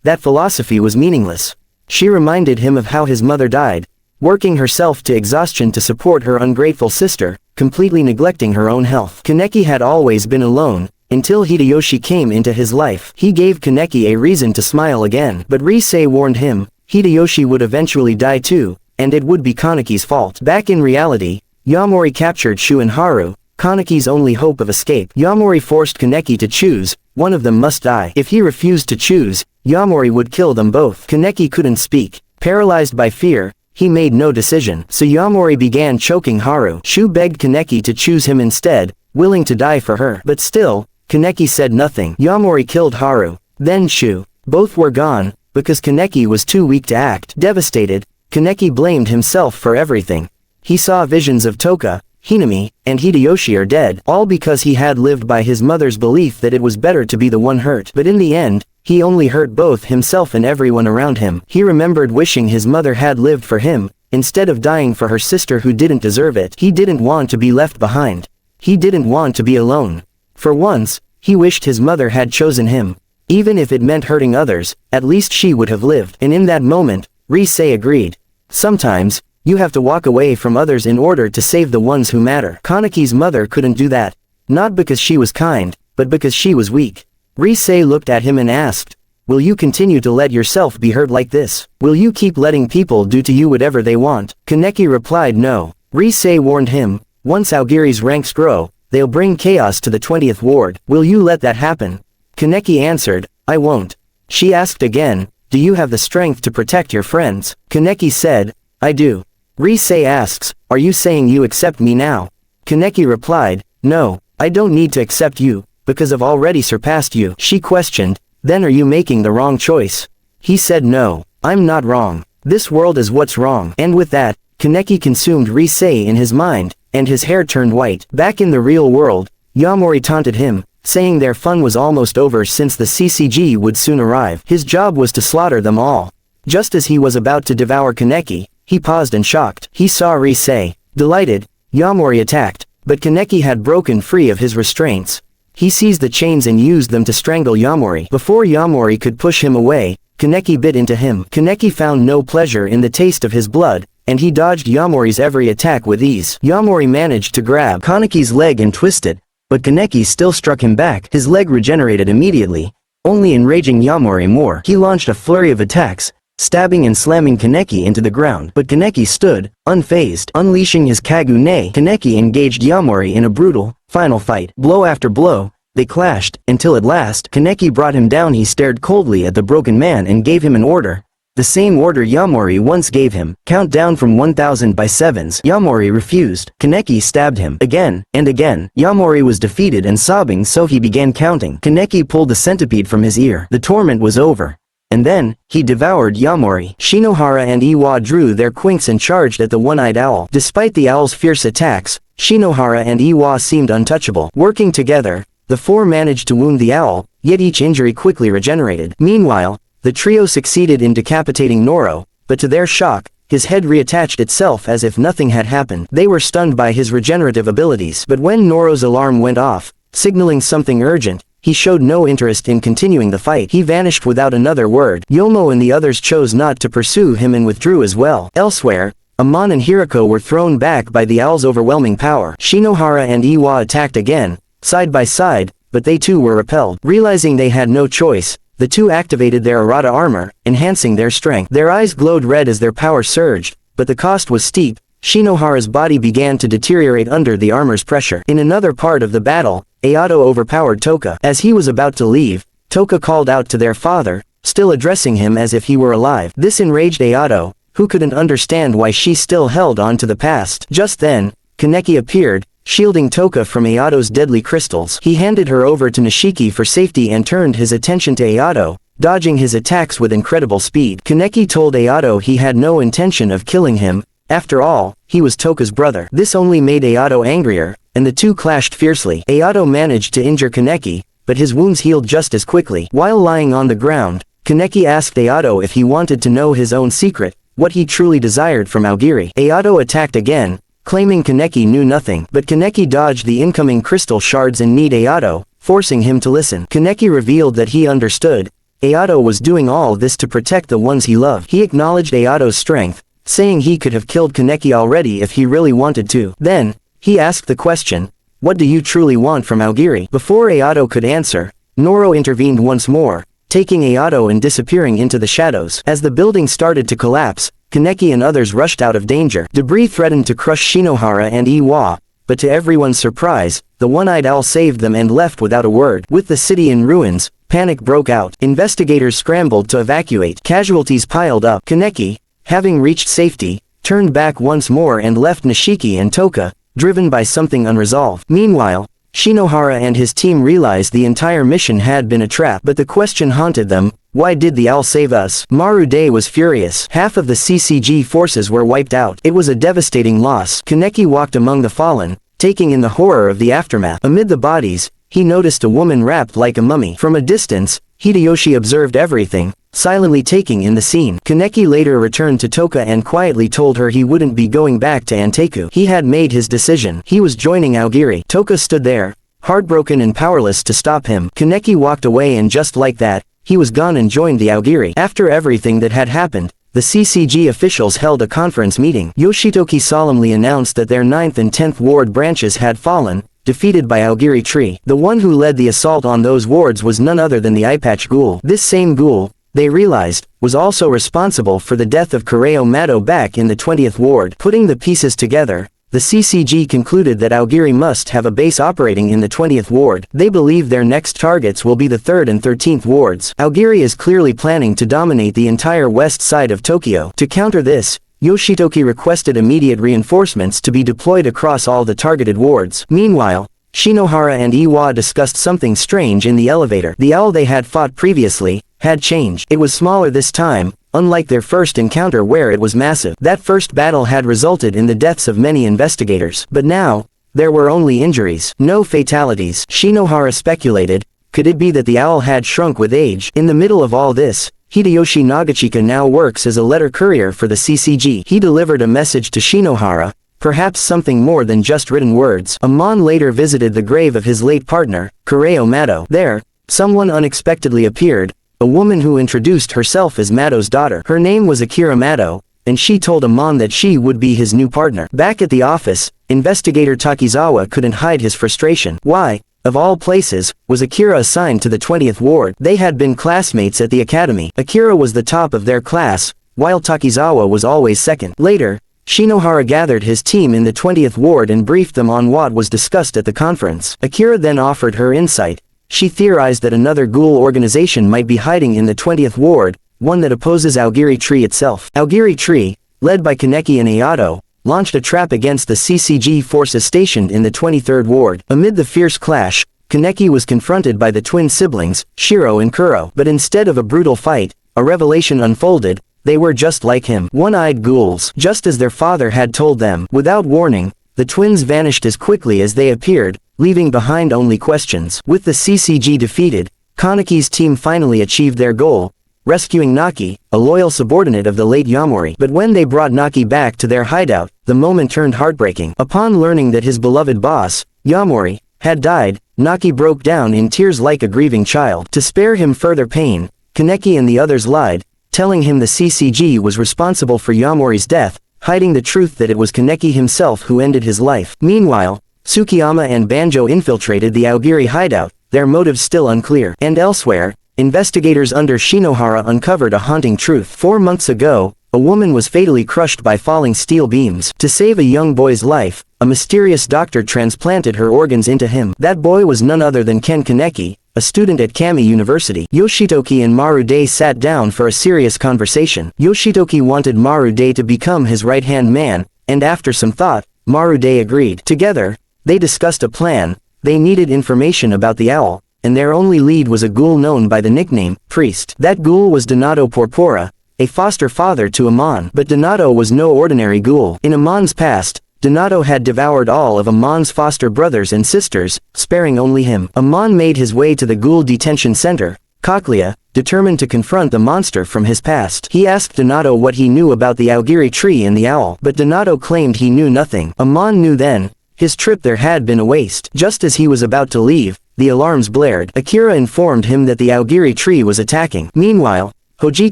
that philosophy was meaningless. She reminded him of how his mother died, working herself to exhaustion to support her ungrateful sister, completely neglecting her own health. Kaneki had always been alone, until Hideyoshi came into his life. He gave Kaneki a reason to smile again. But Riz warned him, Hideyoshi would eventually die too, and it would be Kaneki's fault. Back in reality, Yamori captured Shu and Haru, Kaneki's only hope of escape. Yamori forced Kaneki to choose, one of them must die. If he refused to choose, Yamori would kill them both. Kaneki couldn't speak. Paralyzed by fear, he made no decision. So Yamori began choking Haru. Shu begged Kaneki to choose him instead, willing to die for her. But still, Kaneki said nothing. Yamori killed Haru, then Shu. Both were gone, because Kaneki was too weak to act. Devastated, Kaneki blamed himself for everything. He saw visions of Toka, Hinami, and Hideyoshi are dead, all because he had lived by his mother's belief that it was better to be the one hurt. But in the end, he only hurt both himself and everyone around him. He remembered wishing his mother had lived for him, instead of dying for her sister who didn't deserve it. He didn't want to be left behind. He didn't want to be alone. For once, he wished his mother had chosen him. Even if it meant hurting others, at least she would have lived. And in that moment, Riz agreed. Sometimes, you have to walk away from others in order to save the ones who matter. Kaneki's mother couldn't do that. Not because she was kind, but because she was weak. Riz looked at him and asked, will you continue to let yourself be hurt like this? Will you keep letting people do to you whatever they want? Kaneki replied no. Riz warned him, once Aogiri's ranks grow, they'll bring chaos to the 20th ward. Will you let that happen? Kaneki answered, I won't. She asked again, do you have the strength to protect your friends? Kaneki said, I do. Riz asks, are you saying you accept me now? Kaneki replied, no, I don't need to accept you, because I've already surpassed you. She questioned, then are you making the wrong choice? He said no, I'm not wrong. This world is what's wrong. And with that, Kaneki consumed Rizz in his mind, and his hair turned white. Back in the real world, Yamori taunted him, saying their fun was almost over since the CCG would soon arrive. His job was to slaughter them all. Just as he was about to devour Kaneki, he paused and shocked. He saw Rizz. Delighted, Yamori attacked, but Kaneki had broken free of his restraints. He seized the chains and used them to strangle Yamori. Before Yamori could push him away, Kaneki bit into him. Kaneki found no pleasure in the taste of his blood, and he dodged Yamori's every attack with ease. Yamori managed to grab Kaneki's leg and twist it, but Kaneki still struck him back. His leg regenerated immediately, only enraging Yamori more. He launched a flurry of attacks, stabbing and slamming Kaneki into the ground. But Kaneki stood, unfazed. Unleashing his Kagune, Kaneki engaged Yamori in a brutal, final fight. Blow after blow, they clashed, until at last, Kaneki brought him down. He stared coldly at the broken man and gave him an order. The same order Yamori once gave him, count down from 1000 by sevens. Yamori refused. Kaneki stabbed him, again, and again. Yamori was defeated and sobbing, so he began counting. Kaneki pulled the centipede from his ear. The torment was over. And then, he devoured Yamori. Shinohara and Iwa drew their quinks and charged at the one-eyed owl. Despite the owl's fierce attacks, Shinohara and Iwa seemed untouchable. Working together, the four managed to wound the owl, yet each injury quickly regenerated. Meanwhile, the trio succeeded in decapitating Noro, but to their shock, his head reattached itself as if nothing had happened. They were stunned by his regenerative abilities. But when Noro's alarm went off, signaling something urgent, he showed no interest in continuing the fight. He vanished without another word. Yomo and the others chose not to pursue him and withdrew as well. Elsewhere, Amon and Hirako were thrown back by the owl's overwhelming power. Shinohara and Iwa attacked again, side by side, but they too were repelled. Realizing they had no choice, the two activated their Arata armor, enhancing their strength. Their eyes glowed red as their power surged, but the cost was steep. Shinohara's body began to deteriorate under the armor's pressure. In another part of the battle, Ayato overpowered Toka. As he was about to leave, Toka called out to their father, still addressing him as if he were alive. This enraged Ayato, who couldn't understand why she still held on to the past. Just then, Kaneki appeared, shielding Toka from Ayato's deadly crystals. He handed her over to Nishiki for safety and turned his attention to Ayato, dodging his attacks with incredible speed. Kaneki told Ayato he had no intention of killing him. After all, he was Toka's brother. This only made Ayato angrier, and the two clashed fiercely. Ayato managed to injure Kaneki, but his wounds healed just as quickly. While lying on the ground, Kaneki asked Ayato if he wanted to know his own secret, what he truly desired from Aogiri. Ayato attacked again, claiming Kaneki knew nothing, but Kaneki dodged the incoming crystal shards and kneed Ayato, forcing him to listen. Kaneki revealed that he understood. Ayato was doing all this to protect the ones he loved. He acknowledged Ayato's strength, saying he could have killed Kaneki already if he really wanted to. Then, he asked the question, what do you truly want from Aogiri? Before Ayato could answer, Noro intervened once more, taking Ayato and disappearing into the shadows. As the building started to collapse, Kaneki and others rushed out of danger. Debris threatened to crush Shinohara and Iwa, but to everyone's surprise, the one-eyed owl saved them and left without a word. With the city in ruins, panic broke out. Investigators scrambled to evacuate. Casualties piled up. Kaneki, having reached safety, turned back once more and left Nishiki and Toka, driven by something unresolved. Meanwhile, Shinohara and his team realized the entire mission had been a trap. But the question haunted them, why did the owl save us? Marude was furious. Half of the CCG forces were wiped out. It was a devastating loss. Kaneki walked among the fallen, taking in the horror of the aftermath. Amid the bodies, he noticed a woman wrapped like a mummy. From a distance, Hideyoshi observed everything, silently taking in the scene. Kaneki later returned to Toka and quietly told her he wouldn't be going back to Anteku. He had made his decision. He was joining Aogiri. Toka stood there, heartbroken and powerless to stop him. Kaneki walked away and just like that, he was gone and joined the Aogiri. After everything that had happened, the CCG officials held a conference meeting. Yoshitoki solemnly announced that their 9th and 10th ward branches had fallen, defeated by Aogiri Tree. The one who led the assault on those wards was none other than the Eyepatch Ghoul. This same Ghoul, they realized, was also responsible for the death of Kureo Mado back in the 20th ward. Putting the pieces together, the CCG concluded that Aogiri must have a base operating in the 20th ward. They believe their next targets will be the 3rd and 13th wards. Aogiri is clearly planning to dominate the entire west side of Tokyo. To counter this, Yoshitoki requested immediate reinforcements to be deployed across all the targeted wards. Meanwhile, Shinohara and Iwa discussed something strange in the elevator. The owl they had fought previously, had changed. It was smaller this time, unlike their first encounter where it was massive. That first battle had resulted in the deaths of many investigators. But now, there were only injuries, no fatalities. Shinohara speculated, could it be that the owl had shrunk with age? In the middle of all this, Hideyoshi Nagachika now works as a letter courier for the CCG. He delivered a message to Shinohara, perhaps something more than just written words. Amon later visited the grave of his late partner, Kureo Mado. There, someone unexpectedly appeared, a woman who introduced herself as Mado's daughter. Her name was Akira Mado, and she told Amon that she would be his new partner. Back at the office, investigator Takizawa couldn't hide his frustration. Why, of all places, was Akira assigned to the 20th ward? They had been classmates at the academy. Akira was the top of their class, while Takizawa was always second. Later, Shinohara gathered his team in the 20th ward and briefed them on what was discussed at the conference. Akira then offered her insight. She theorized that another ghoul organization might be hiding in the 20th ward, one that opposes Aogiri Tree itself. Aogiri Tree, led by Kaneki and Ayato, launched a trap against the CCG forces stationed in the 23rd ward. Amid the fierce clash, Kaneki was confronted by the twin siblings, Shiro and Kuro. But instead of a brutal fight, a revelation unfolded. They were just like him, one-eyed ghouls, just as their father had told them. Without warning, the twins vanished as quickly as they appeared, leaving behind only questions. With the CCG defeated, Kaneki's team finally achieved their goal, rescuing Naki, a loyal subordinate of the late Yamori. But when they brought Naki back to their hideout, the moment turned heartbreaking. Upon learning that his beloved boss, Yamori, had died, Naki broke down in tears like a grieving child. To spare him further pain, Kaneki and the others lied, telling him the CCG was responsible for Yamori's death, hiding the truth that it was Kaneki himself who ended his life. Meanwhile, Tsukiyama and Banjo infiltrated the Aogiri hideout, their motives still unclear. And elsewhere, investigators under Shinohara uncovered a haunting truth. 4 months ago, a woman was fatally crushed by falling steel beams. To save a young boy's life, a mysterious doctor transplanted her organs into him. That boy was none other than Ken Kaneki, a student at Kami University. Yoshitoki and Marude sat down for a serious conversation. Yoshitoki wanted Marude to become his right-hand man, and after some thought, Marude agreed. Together, they discussed a plan. They needed information about the owl, and their only lead was a ghoul known by the nickname, Priest. That ghoul was Donato Porpora, a foster father to Amon. But Donato was no ordinary ghoul. In Amon's past, Donato had devoured all of Amon's foster brothers and sisters, sparing only him. Amon made his way to the ghoul detention center, Cochlea, determined to confront the monster from his past. He asked Donato what he knew about the Aogiri tree and the owl, but Donato claimed he knew nothing. Amon knew then, his trip there had been a waste. Just as he was about to leave, the alarms blared. Akira informed him that the Aogiri tree was attacking. Meanwhile, Hoji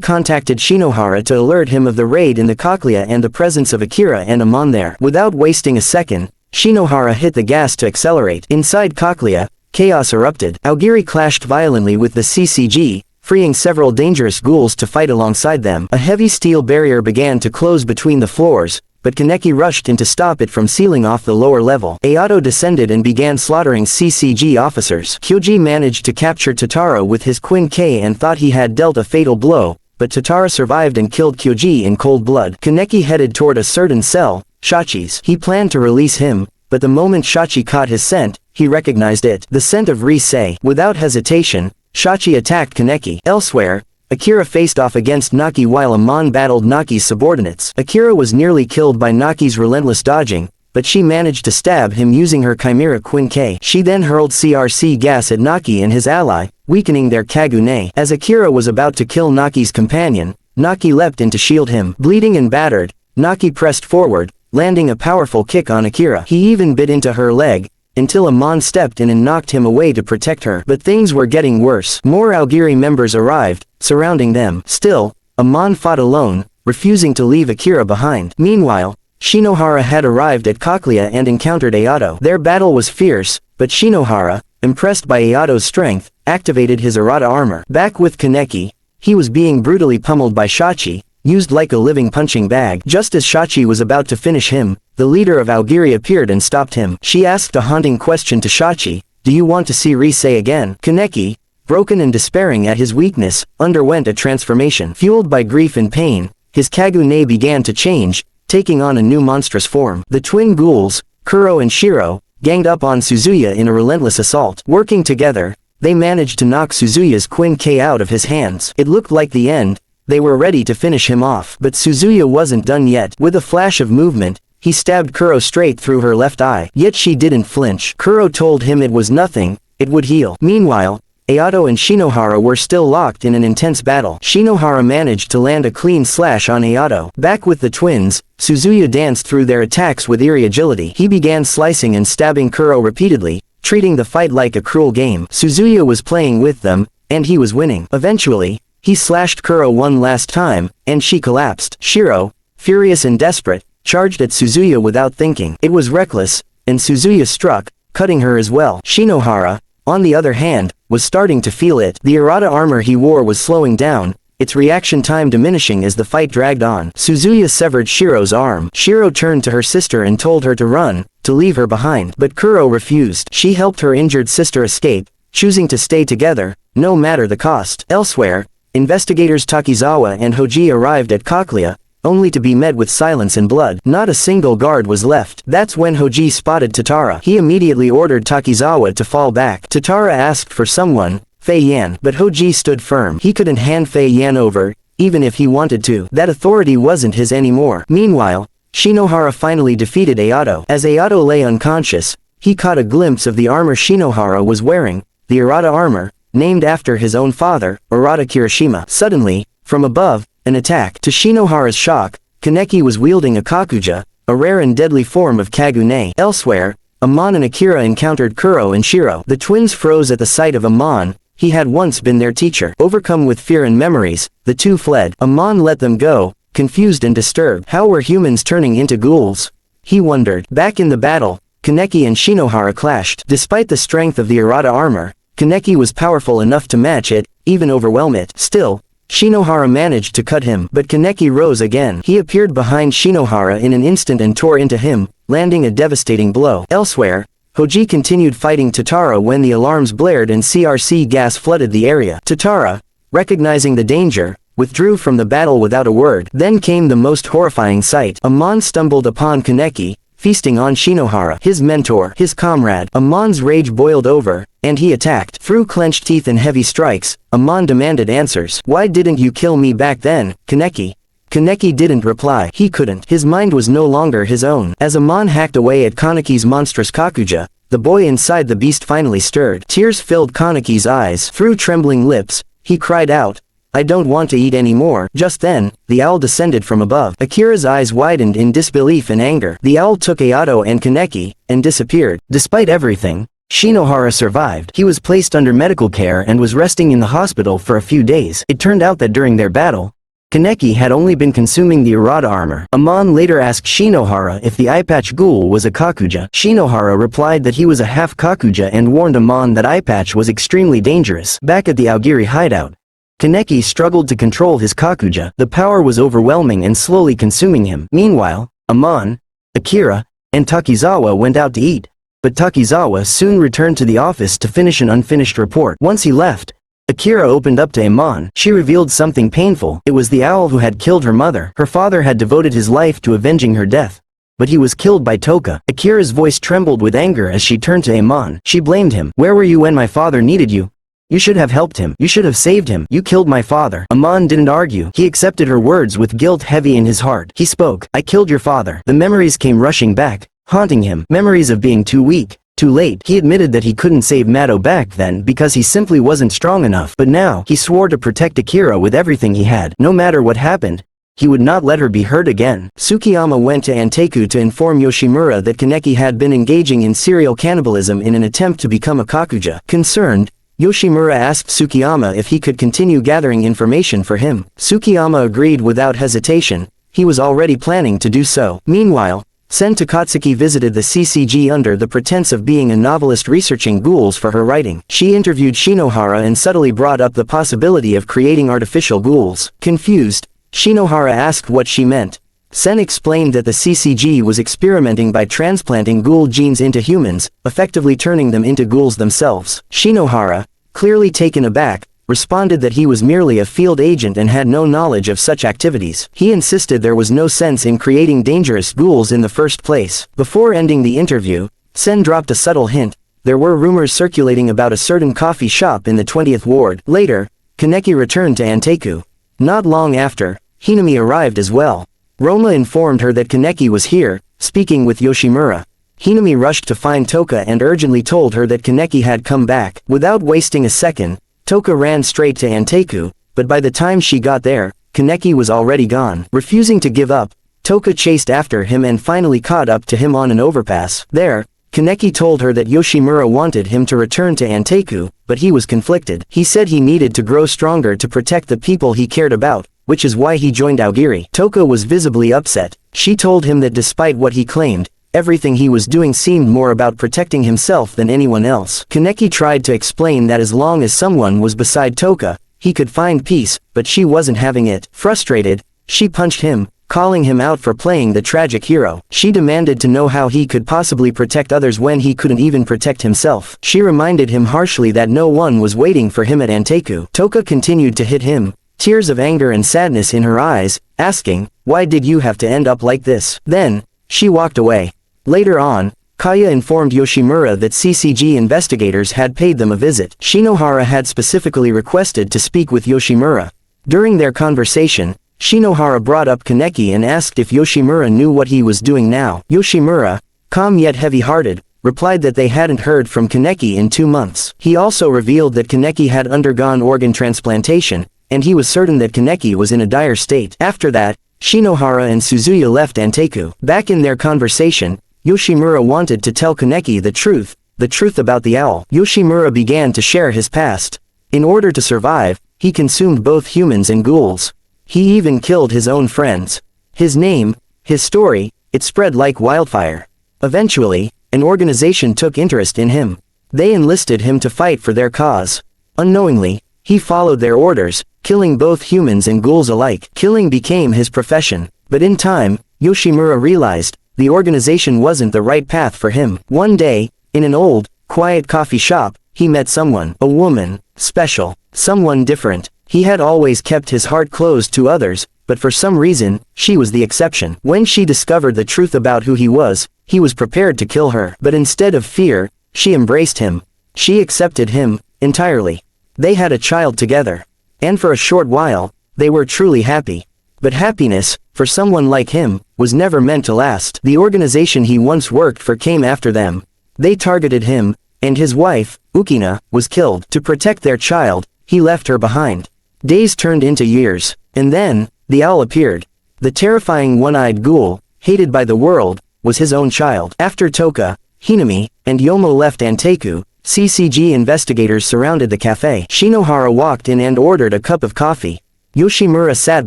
contacted Shinohara to alert him of the raid in the Cochlea and the presence of Akira and Amon there. Without wasting a second, Shinohara hit the gas to accelerate. Inside Cochlea, chaos erupted. Aogiri clashed violently with the CCG, freeing several dangerous ghouls to fight alongside them. A heavy steel barrier began to close between the floors, but Kaneki rushed in to stop it from sealing off the lower level. Ayato descended and began slaughtering CCG officers. Kyoji managed to capture Totaro with his Quin K and thought he had dealt a fatal blow, but Totaro survived and killed Kyoji in cold blood. Kaneki headed toward a certain cell, Shachi's. He planned to release him, but the moment Shachi caught his scent, he recognized it. The scent of Rizz. Without hesitation, Shachi attacked Kaneki. Elsewhere, Akira faced off against Naki while Amon battled Naki's subordinates. Akira was nearly killed by Naki's relentless dodging, but she managed to stab him using her Chimera Quin K. She then hurled CRC gas at Naki and his ally, weakening their Kagune. As Akira was about to kill Naki's companion, Naki leapt in to shield him. Bleeding and battered, Naki pressed forward, landing a powerful kick on Akira. He even bit into her leg, until Amon stepped in and knocked him away to protect her. But things were getting worse. More Aogiri members arrived, surrounding them. Still, Amon fought alone, refusing to leave Akira behind. Meanwhile, Shinohara had arrived at Cochlea and encountered Ayato. Their battle was fierce, but Shinohara, impressed by Ayato's strength, activated his Arata armor. Back with Kaneki, he was being brutally pummeled by Shachi, used like a living punching bag. Just as Shachi was about to finish him, the leader of Aogiri appeared and stopped him. She asked a haunting question to Shachi, "Do you want to see Rizz again?" Kaneki, broken and despairing at his weakness, underwent a transformation. Fueled by grief and pain, his Kagune began to change, taking on a new monstrous form. The twin ghouls, Kuro and Shiro, ganged up on Suzuya in a relentless assault. Working together, they managed to knock Suzuya's Quin K out of his hands. It looked like the end. They were ready to finish him off. But Suzuya wasn't done yet. With a flash of movement, he stabbed Kuro straight through her left eye. Yet she didn't flinch. Kuro told him it was nothing, it would heal. Meanwhile, Ayato and Shinohara were still locked in an intense battle. Shinohara managed to land a clean slash on Ayato. Back with the twins, Suzuya danced through their attacks with eerie agility. He began slicing and stabbing Kuro repeatedly, treating the fight like a cruel game. Suzuya was playing with them, and he was winning. Eventually, he slashed Kuro one last time, and she collapsed. Shiro, furious and desperate, charged at Suzuya without thinking. It was reckless, and Suzuya struck, cutting her as well. Shinohara, on the other hand, was starting to feel it. The Arata armor he wore was slowing down, its reaction time diminishing as the fight dragged on. Suzuya severed Shiro's arm. Shiro turned to her sister and told her to run, to leave her behind. But Kuro refused. She helped her injured sister escape, choosing to stay together, no matter the cost. Elsewhere, investigators Takizawa and Hoji arrived at Kakuya, only to be met with silence and blood. Not a single guard was left. That's when Hoji spotted Tatara. He immediately ordered Takizawa to fall back. Tatara asked for someone, Fei Yan, but Hoji stood firm. He couldn't hand Fei Yan over, even if he wanted to. That authority wasn't his anymore. Meanwhile, Shinohara finally defeated Ayato. As Ayato lay unconscious, he caught a glimpse of the armor Shinohara was wearing, the Arata armor, named after his own father, Arata Kirishima. Suddenly, from above, an attack. To Shinohara's shock, Kaneki was wielding a Kakuja, a rare and deadly form of Kagune. Elsewhere, Amon and Akira encountered Kuro and Shiro. The twins froze at the sight of Amon. He had once been their teacher. Overcome with fear and memories, the two fled. Amon let them go, confused and disturbed. How were humans turning into ghouls? He wondered. Back in the battle, Kaneki and Shinohara clashed. Despite the strength of the Arata armor, Kaneki was powerful enough to match it, even overwhelm it. Still, Shinohara managed to cut him, but Kaneki rose again. He appeared behind Shinohara in an instant and tore into him, landing a devastating blow. Elsewhere, Hoji continued fighting Tatara when the alarms blared and CRC gas flooded the area. Tatara, recognizing the danger, withdrew from the battle without a word. Then came the most horrifying sight. Amon stumbled upon Kaneki, feasting on Shinohara, his mentor, his comrade. Amon's rage boiled over, and he attacked. Through clenched teeth and heavy strikes, Amon demanded answers. Why didn't you kill me back then, Kaneki? Kaneki didn't reply. He couldn't. His mind was no longer his own. As Amon hacked away at Kaneki's monstrous Kakuja, the boy inside the beast finally stirred. Tears filled Kaneki's eyes. Through trembling lips, he cried out, I don't want to eat anymore. Just then, the owl descended from above. Akira's eyes widened in disbelief and anger. The owl took Ayato and Kaneki, and disappeared. Despite everything, Shinohara survived. He was placed under medical care and was resting in the hospital for a few days. It turned out that during their battle, Kaneki had only been consuming the Arata armor. Amon later asked Shinohara if the Eyepatch Ghoul was a Kakuja. Shinohara replied that he was a half Kakuja and warned Amon that Eyepatch was extremely dangerous. Back at the Aogiri hideout, Kaneki struggled to control his Kakuja. The power was overwhelming and slowly consuming him. Meanwhile, Amon, Akira, and Takizawa went out to eat. But Takizawa soon returned to the office to finish an unfinished report. Once he left, Akira opened up to Amon. She revealed something painful. It was the owl who had killed her mother. Her father had devoted his life to avenging her death, but he was killed by Toka. Akira's voice trembled with anger as she turned to Amon. She blamed him. Where were you when my father needed you? You should have helped him. You should have saved him. You killed my father. Amon didn't argue. He accepted her words with guilt heavy in his heart. He spoke. I killed your father. The memories came rushing back, haunting him. Memories of being too weak, too late. He admitted that he couldn't save Mado back then because he simply wasn't strong enough. But now, he swore to protect Akira with everything he had. No matter what happened, he would not let her be hurt again. Tsukiyama went to Anteku to inform Yoshimura that Kaneki had been engaging in serial cannibalism in an attempt to become a Kakuja. Concerned, Yoshimura asked Tsukiyama if he could continue gathering information for him. Tsukiyama agreed without hesitation. He was already planning to do so. Meanwhile, Sen Takatsuki visited the CCG under the pretense of being a novelist researching ghouls for her writing. She interviewed Shinohara and subtly brought up the possibility of creating artificial ghouls. Confused, Shinohara asked what she meant. Sen explained that the CCG was experimenting by transplanting ghoul genes into humans, effectively turning them into ghouls themselves. Shinohara, clearly taken aback, responded that he was merely a field agent and had no knowledge of such activities. He insisted there was no sense in creating dangerous ghouls in the first place. Before ending the interview, Sen dropped a subtle hint, there were rumors circulating about a certain coffee shop in the 20th ward. Later, Kaneki returned to Anteku. Not long after, Hinami arrived as well. Roma informed her that Kaneki was here, speaking with Yoshimura. Hinami rushed to find Toka and urgently told her that Kaneki had come back. Without wasting a second, Toka ran straight to Anteku, but by the time she got there, Kaneki was already gone. Refusing to give up, Toka chased after him and finally caught up to him on an overpass. There, Kaneki told her that Yoshimura wanted him to return to Anteku, but he was conflicted. He said he needed to grow stronger to protect the people he cared about, which is why he joined Aogiri. Toka was visibly upset. She told him that despite what he claimed, everything he was doing seemed more about protecting himself than anyone else. Kaneki tried to explain that as long as someone was beside Toka, he could find peace, but she wasn't having it. Frustrated, she punched him, calling him out for playing the tragic hero. She demanded to know how he could possibly protect others when he couldn't even protect himself. She reminded him harshly that no one was waiting for him at Anteku. Toka continued to hit him, tears of anger and sadness in her eyes, asking, "Why did you have to end up like this?" Then, she walked away. Later on, Kaya informed Yoshimura that CCG investigators had paid them a visit. Shinohara had specifically requested to speak with Yoshimura. During their conversation, Shinohara brought up Kaneki and asked if Yoshimura knew what he was doing now. Yoshimura, calm yet heavy-hearted, replied that they hadn't heard from Kaneki in 2 months. He also revealed that Kaneki had undergone organ transplantation, and he was certain that Kaneki was in a dire state. After that, Shinohara and Suzuya left Anteku. Back in their conversation, Yoshimura wanted to tell Kaneki the truth about the owl. Yoshimura began to share his past. In order to survive, he consumed both humans and ghouls. He even killed his own friends. His name, his story, it spread like wildfire. Eventually, an organization took interest in him. They enlisted him to fight for their cause. Unknowingly, he followed their orders, killing both humans and ghouls alike. Killing became his profession. But in time, Yoshimura realized, the organization wasn't the right path for him. One day, in an old, quiet coffee shop, he met someone, a woman, special, someone different. He had always kept his heart closed to others, but for some reason, she was the exception. When she discovered the truth about who he was prepared to kill her. But instead of fear, she embraced him. She accepted him, entirely. They had a child together. And for a short while, they were truly happy. But happiness, for someone like him, was never meant to last. The organization he once worked for came after them. They targeted him, and his wife, Ukina, was killed. To protect their child, he left her behind. Days turned into years, and then, the owl appeared. The terrifying one-eyed ghoul, hated by the world, was his own child. After Toka, Hinami, and Yomo left Anteku, CCG investigators surrounded the cafe. Shinohara walked in and ordered a cup of coffee. Yoshimura sat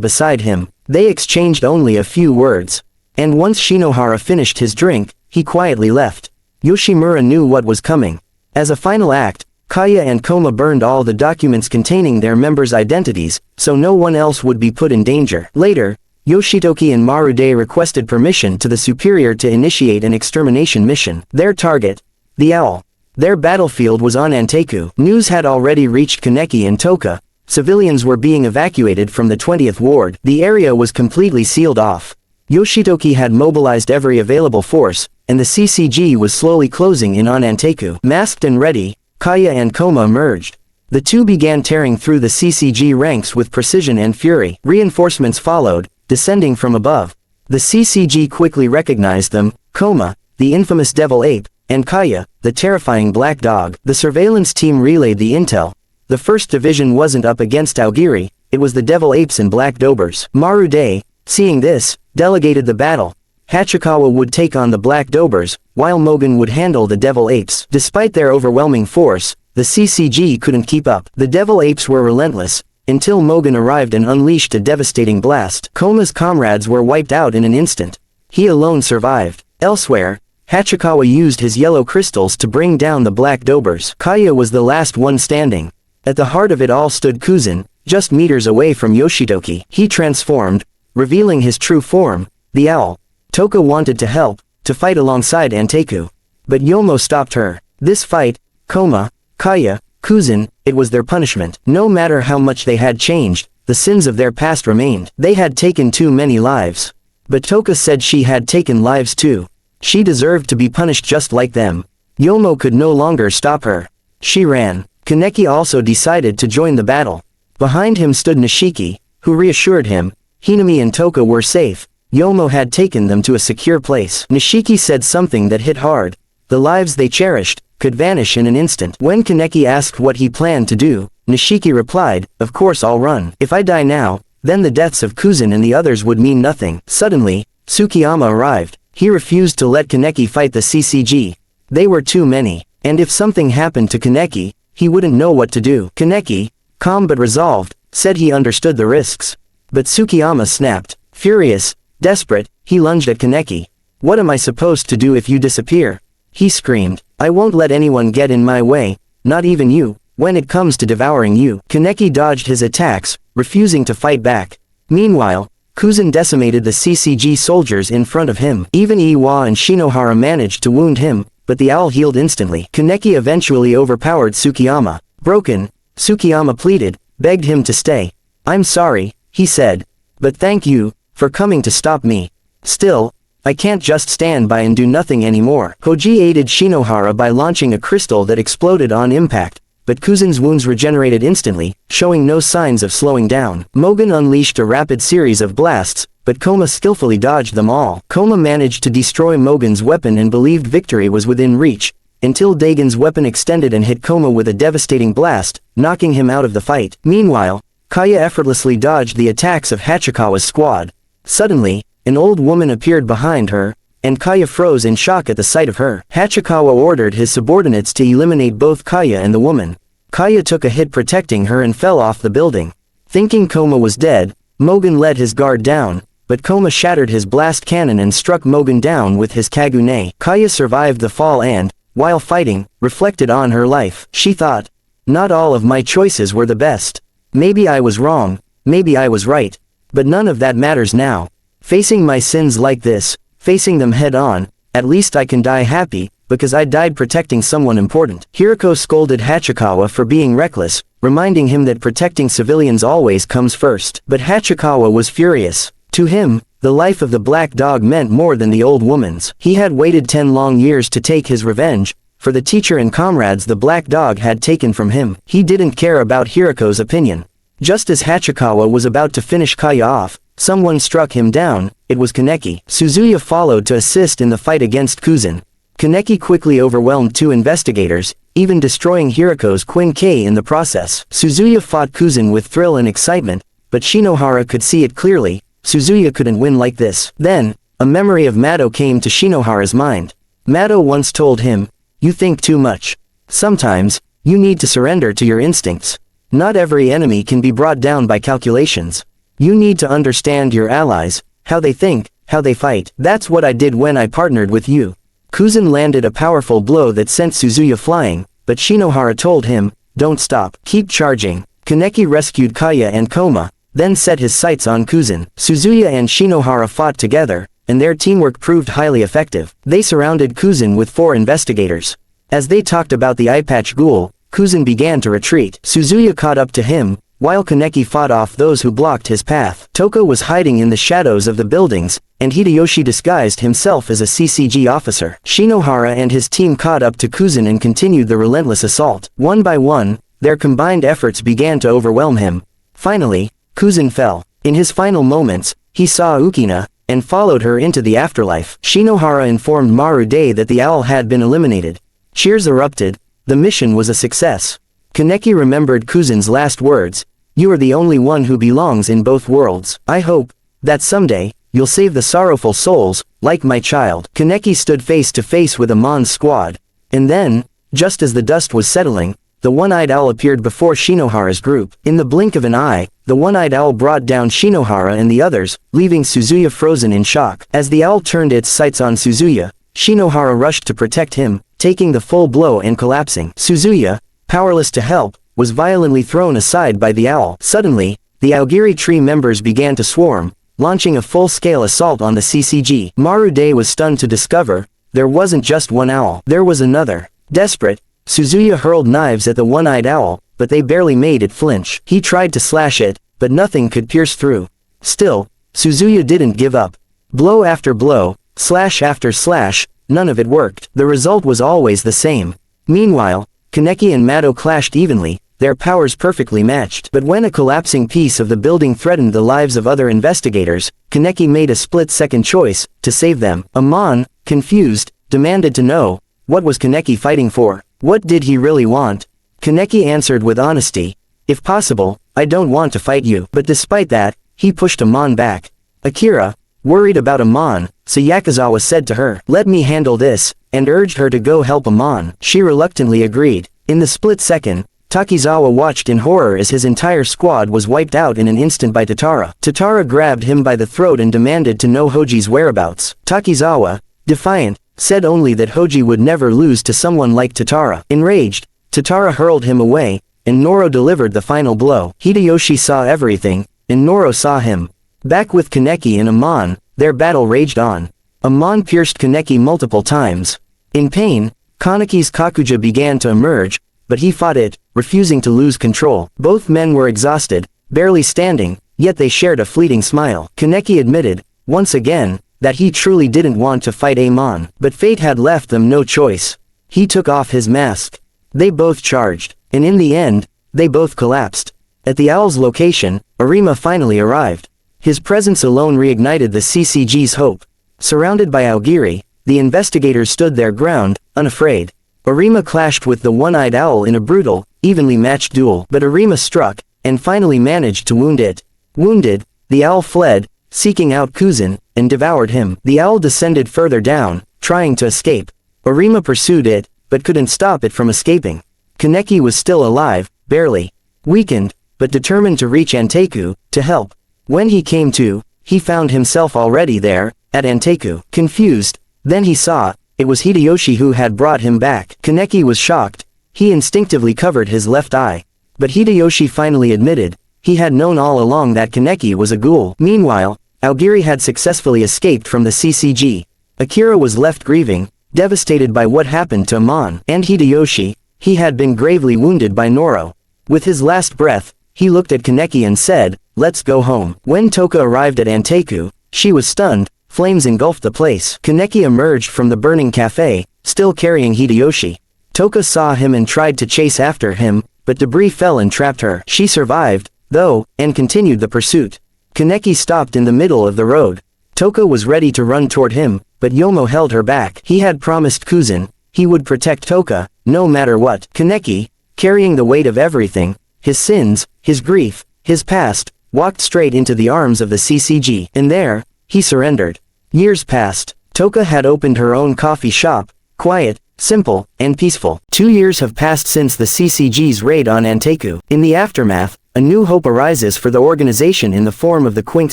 beside him. They exchanged only a few words. And once Shinohara finished his drink, he quietly left. Yoshimura knew what was coming. As a final act, Kaya and Koma burned all the documents containing their members' identities, so no one else would be put in danger. Later, Yoshitoki and Marude requested permission to the superior to initiate an extermination mission. Their target, the owl. Their battlefield was on Anteku. News had already reached Kaneki and Toka. Civilians were being evacuated from the 20th ward. The area was completely sealed off. Yoshitoki had mobilized every available force, and the CCG was slowly closing in on Anteku. Masked and ready, Kaya and Koma emerged. The two began tearing through the CCG ranks with precision and fury. Reinforcements followed, descending from above. The CCG quickly recognized them, Koma, the infamous devil ape, and Kaya, the terrifying black dog. The surveillance team relayed the intel. The first division wasn't up against Aogiri, it was the devil apes and black dobers. Marude, seeing this, delegated the battle. Hachikawa would take on the black dobers, while Mogen would handle the devil apes. Despite their overwhelming force, the CCG couldn't keep up. The devil apes were relentless, until Mogen arrived and unleashed a devastating blast. Koma's comrades were wiped out in an instant. He alone survived. Elsewhere, Hachikawa used his yellow crystals to bring down the black dobers. Kaya was the last one standing. At the heart of it all stood Kuzan, just meters away from Yoshitoki. He transformed, revealing his true form, the owl. Toka wanted to help, to fight alongside Anteku. But Yomo stopped her. This fight, Koma, Kaya, Kuzan, it was their punishment. No matter how much they had changed, the sins of their past remained. They had taken too many lives. But Toka said she had taken lives too. She deserved to be punished just like them. Yomo could no longer stop her. She ran. Kaneki also decided to join the battle. Behind him stood Nishiki, who reassured him. Hinami and Toka were safe. Yomo had taken them to a secure place. Nishiki said something that hit hard. The lives they cherished could vanish in an instant. When Kaneki asked what he planned to do, Nishiki replied, "Of course I'll run. If I die now, then the deaths of Kuzan and the others would mean nothing." Suddenly, Tsukiyama arrived. He refused to let Kaneki fight the CCG. They were too many, and if something happened to Kaneki, he wouldn't know what to do. Kaneki, calm but resolved, said he understood the risks. But Tsukiyama snapped. Furious, desperate, he lunged at Kaneki. "What am I supposed to do if you disappear?" He screamed. "I won't let anyone get in my way, not even you, when it comes to devouring you." Kaneki dodged his attacks, refusing to fight back. Meanwhile, Kuzan decimated the CCG soldiers in front of him. Even Iwa and Shinohara managed to wound him, but the owl healed instantly. Kaneki eventually overpowered Tsukiyama. Broken, Tsukiyama pleaded, begged him to stay. "I'm sorry," he said. "But thank you, for coming to stop me. Still, I can't just stand by and do nothing anymore." Koji aided Shinohara by launching a crystal that exploded on impact, but Kuzan's wounds regenerated instantly, showing no signs of slowing down. Mogen unleashed a rapid series of blasts, but Koma skillfully dodged them all. Koma managed to destroy Mogen's weapon and believed victory was within reach, until Dagon's weapon extended and hit Koma with a devastating blast, knocking him out of the fight. Meanwhile, Kaya effortlessly dodged the attacks of Hachikawa's squad. Suddenly, an old woman appeared behind her, and Kaya froze in shock at the sight of her. Hachikawa ordered his subordinates to eliminate both Kaya and the woman. Kaya took a hit protecting her and fell off the building. Thinking Koma was dead, Mogen let his guard down, but Koma shattered his blast cannon and struck Mogen down with his Kagune. Kaya survived the fall and, while fighting, reflected on her life. She thought, "Not all of my choices were the best. Maybe I was wrong, maybe I was right. But none of that matters now. Facing my sins like this, facing them head-on, at least I can die happy, because I died protecting someone important." Hiriko scolded Hachikawa for being reckless, reminding him that protecting civilians always comes first. But Hachikawa was furious. To him, the life of the black dog meant more than the old woman's. He had waited 10 long years to take his revenge, for the teacher and comrades the black dog had taken from him. He didn't care about Hiriko's opinion. Just as Hachikawa was about to finish Kaya off, someone struck him down. It was Kaneki. Suzuya followed to assist in the fight against Kuzan. Kaneki quickly overwhelmed 2 investigators, even destroying Hiriko's Quin K in the process. Suzuya fought Kuzan with thrill and excitement, but Shinohara could see it clearly. Suzuya couldn't win like this. Then, a memory of Mado came to Shinohara's mind. Mado once told him, "You think too much. Sometimes, you need to surrender to your instincts. Not every enemy can be brought down by calculations. You need to understand your allies, how they think, how they fight." That's what I did when I partnered with you. Kuzan landed a powerful blow that sent Suzuya flying, but Shinohara told him, "Don't stop, keep charging." Kaneki rescued Kaya and Koma, then set his sights on Kuzan. Suzuya and Shinohara fought together, and their teamwork proved highly effective. They surrounded Kuzan with 4 investigators. As they talked about the eyepatch ghoul, Kuzan began to retreat. Suzuya caught up to him, while Kaneki fought off those who blocked his path. Toka was hiding in the shadows of the buildings, and Hideyoshi disguised himself as a CCG officer. Shinohara and his team caught up to Kuzan and continued the relentless assault. One by one, their combined efforts began to overwhelm him. Finally, Kuzan fell. In his final moments, he saw Ukina, and followed her into the afterlife. Shinohara informed Marude that the owl had been eliminated. Cheers erupted. The mission was a success. Kaneki remembered Kuzan's last words, "You are the only one who belongs in both worlds. I hope that someday, you'll save the sorrowful souls, like my child." Kaneki stood face to face with Amon's squad. And then, just as the dust was settling, the one-eyed owl appeared before Shinohara's group. In the blink of an eye, the one-eyed owl brought down Shinohara and the others, leaving Suzuya frozen in shock. As the owl turned its sights on Suzuya, Shinohara rushed to protect him, taking the full blow and collapsing. Suzuya, powerless to help, was violently thrown aside by the owl. Suddenly, the Aogiri tree members began to swarm, launching a full-scale assault on the CCG. Marude was stunned to discover, there wasn't just one owl. There was another. Desperate, Suzuya hurled knives at the one-eyed owl, but they barely made it flinch. He tried to slash it, but nothing could pierce through. Still, Suzuya didn't give up. Blow after blow, slash after slash, none of it worked. The result was always the same. Meanwhile, Kaneki and Mado clashed evenly, their powers perfectly matched. But when a collapsing piece of the building threatened the lives of other investigators, Kaneki made a split-second choice, to save them. Amon, confused, demanded to know, what was Kaneki fighting for? What did he really want? Kaneki answered with honesty, if possible, I don't want to fight you. But despite that, he pushed Amon back. Akira, worried about Amon, Sayakazawa said to her, let me handle this, and urged her to go help Amon. She reluctantly agreed. In the split second, Takizawa watched in horror as his entire squad was wiped out in an instant by Tatara. Tatara grabbed him by the throat and demanded to know Hoji's whereabouts. Takizawa, defiant, said only that Hoji would never lose to someone like Tatara. Enraged, Tatara hurled him away, and Noro delivered the final blow. Hideyoshi saw everything, and Noro saw him. Back with Kaneki and Amon, their battle raged on. Amon pierced Kaneki multiple times. In pain, Kaneki's Kakuja began to emerge, but he fought it, refusing to lose control. Both men were exhausted, barely standing, yet they shared a fleeting smile. Kaneki admitted, once again, that he truly didn't want to fight Amon, but fate had left them no choice. He took off his mask. They both charged, and in the end, they both collapsed. At the owl's location, Arima finally arrived. His presence alone reignited the CCG's hope. Surrounded by Aogiri, the investigators stood their ground, unafraid. Arima clashed with the one-eyed owl in a brutal, evenly matched duel, but Arima struck, and finally managed to wound it. Wounded, the owl fled, seeking out Kuzan, and devoured him. The owl descended further down, trying to escape. Arima pursued it, but couldn't stop it from escaping. Kaneki was still alive, barely. Weakened, but determined to reach Anteku, to help. When he came to, he found himself already there, at Anteku. Confused, then he saw, it was Hideyoshi who had brought him back. Kaneki was shocked. He instinctively covered his left eye. But Hideyoshi finally admitted, he had known all along that Kaneki was a ghoul. Meanwhile, Aogiri had successfully escaped from the CCG. Akira was left grieving, devastated by what happened to Amon. And Hideyoshi, he had been gravely wounded by Noro. With his last breath, he looked at Kaneki and said, let's go home. When Toka arrived at Anteku, she was stunned. Flames engulfed the place. Kaneki emerged from the burning cafe, still carrying Hideyoshi. Toka saw him and tried to chase after him, but debris fell and trapped her. She survived, though, and continued the pursuit. Kaneki stopped in the middle of the road. Toka was ready to run toward him, but Yomo held her back. He had promised Kuzan, he would protect Toka, no matter what. Kaneki, carrying the weight of everything, his sins, his grief, his past, walked straight into the arms of the CCG. And there, he surrendered. Years passed. Toka had opened her own coffee shop, quiet, simple, and peaceful. 2 years have passed since the CCG's raid on Anteku. In the aftermath, a new hope arises for the organization in the form of the Quinx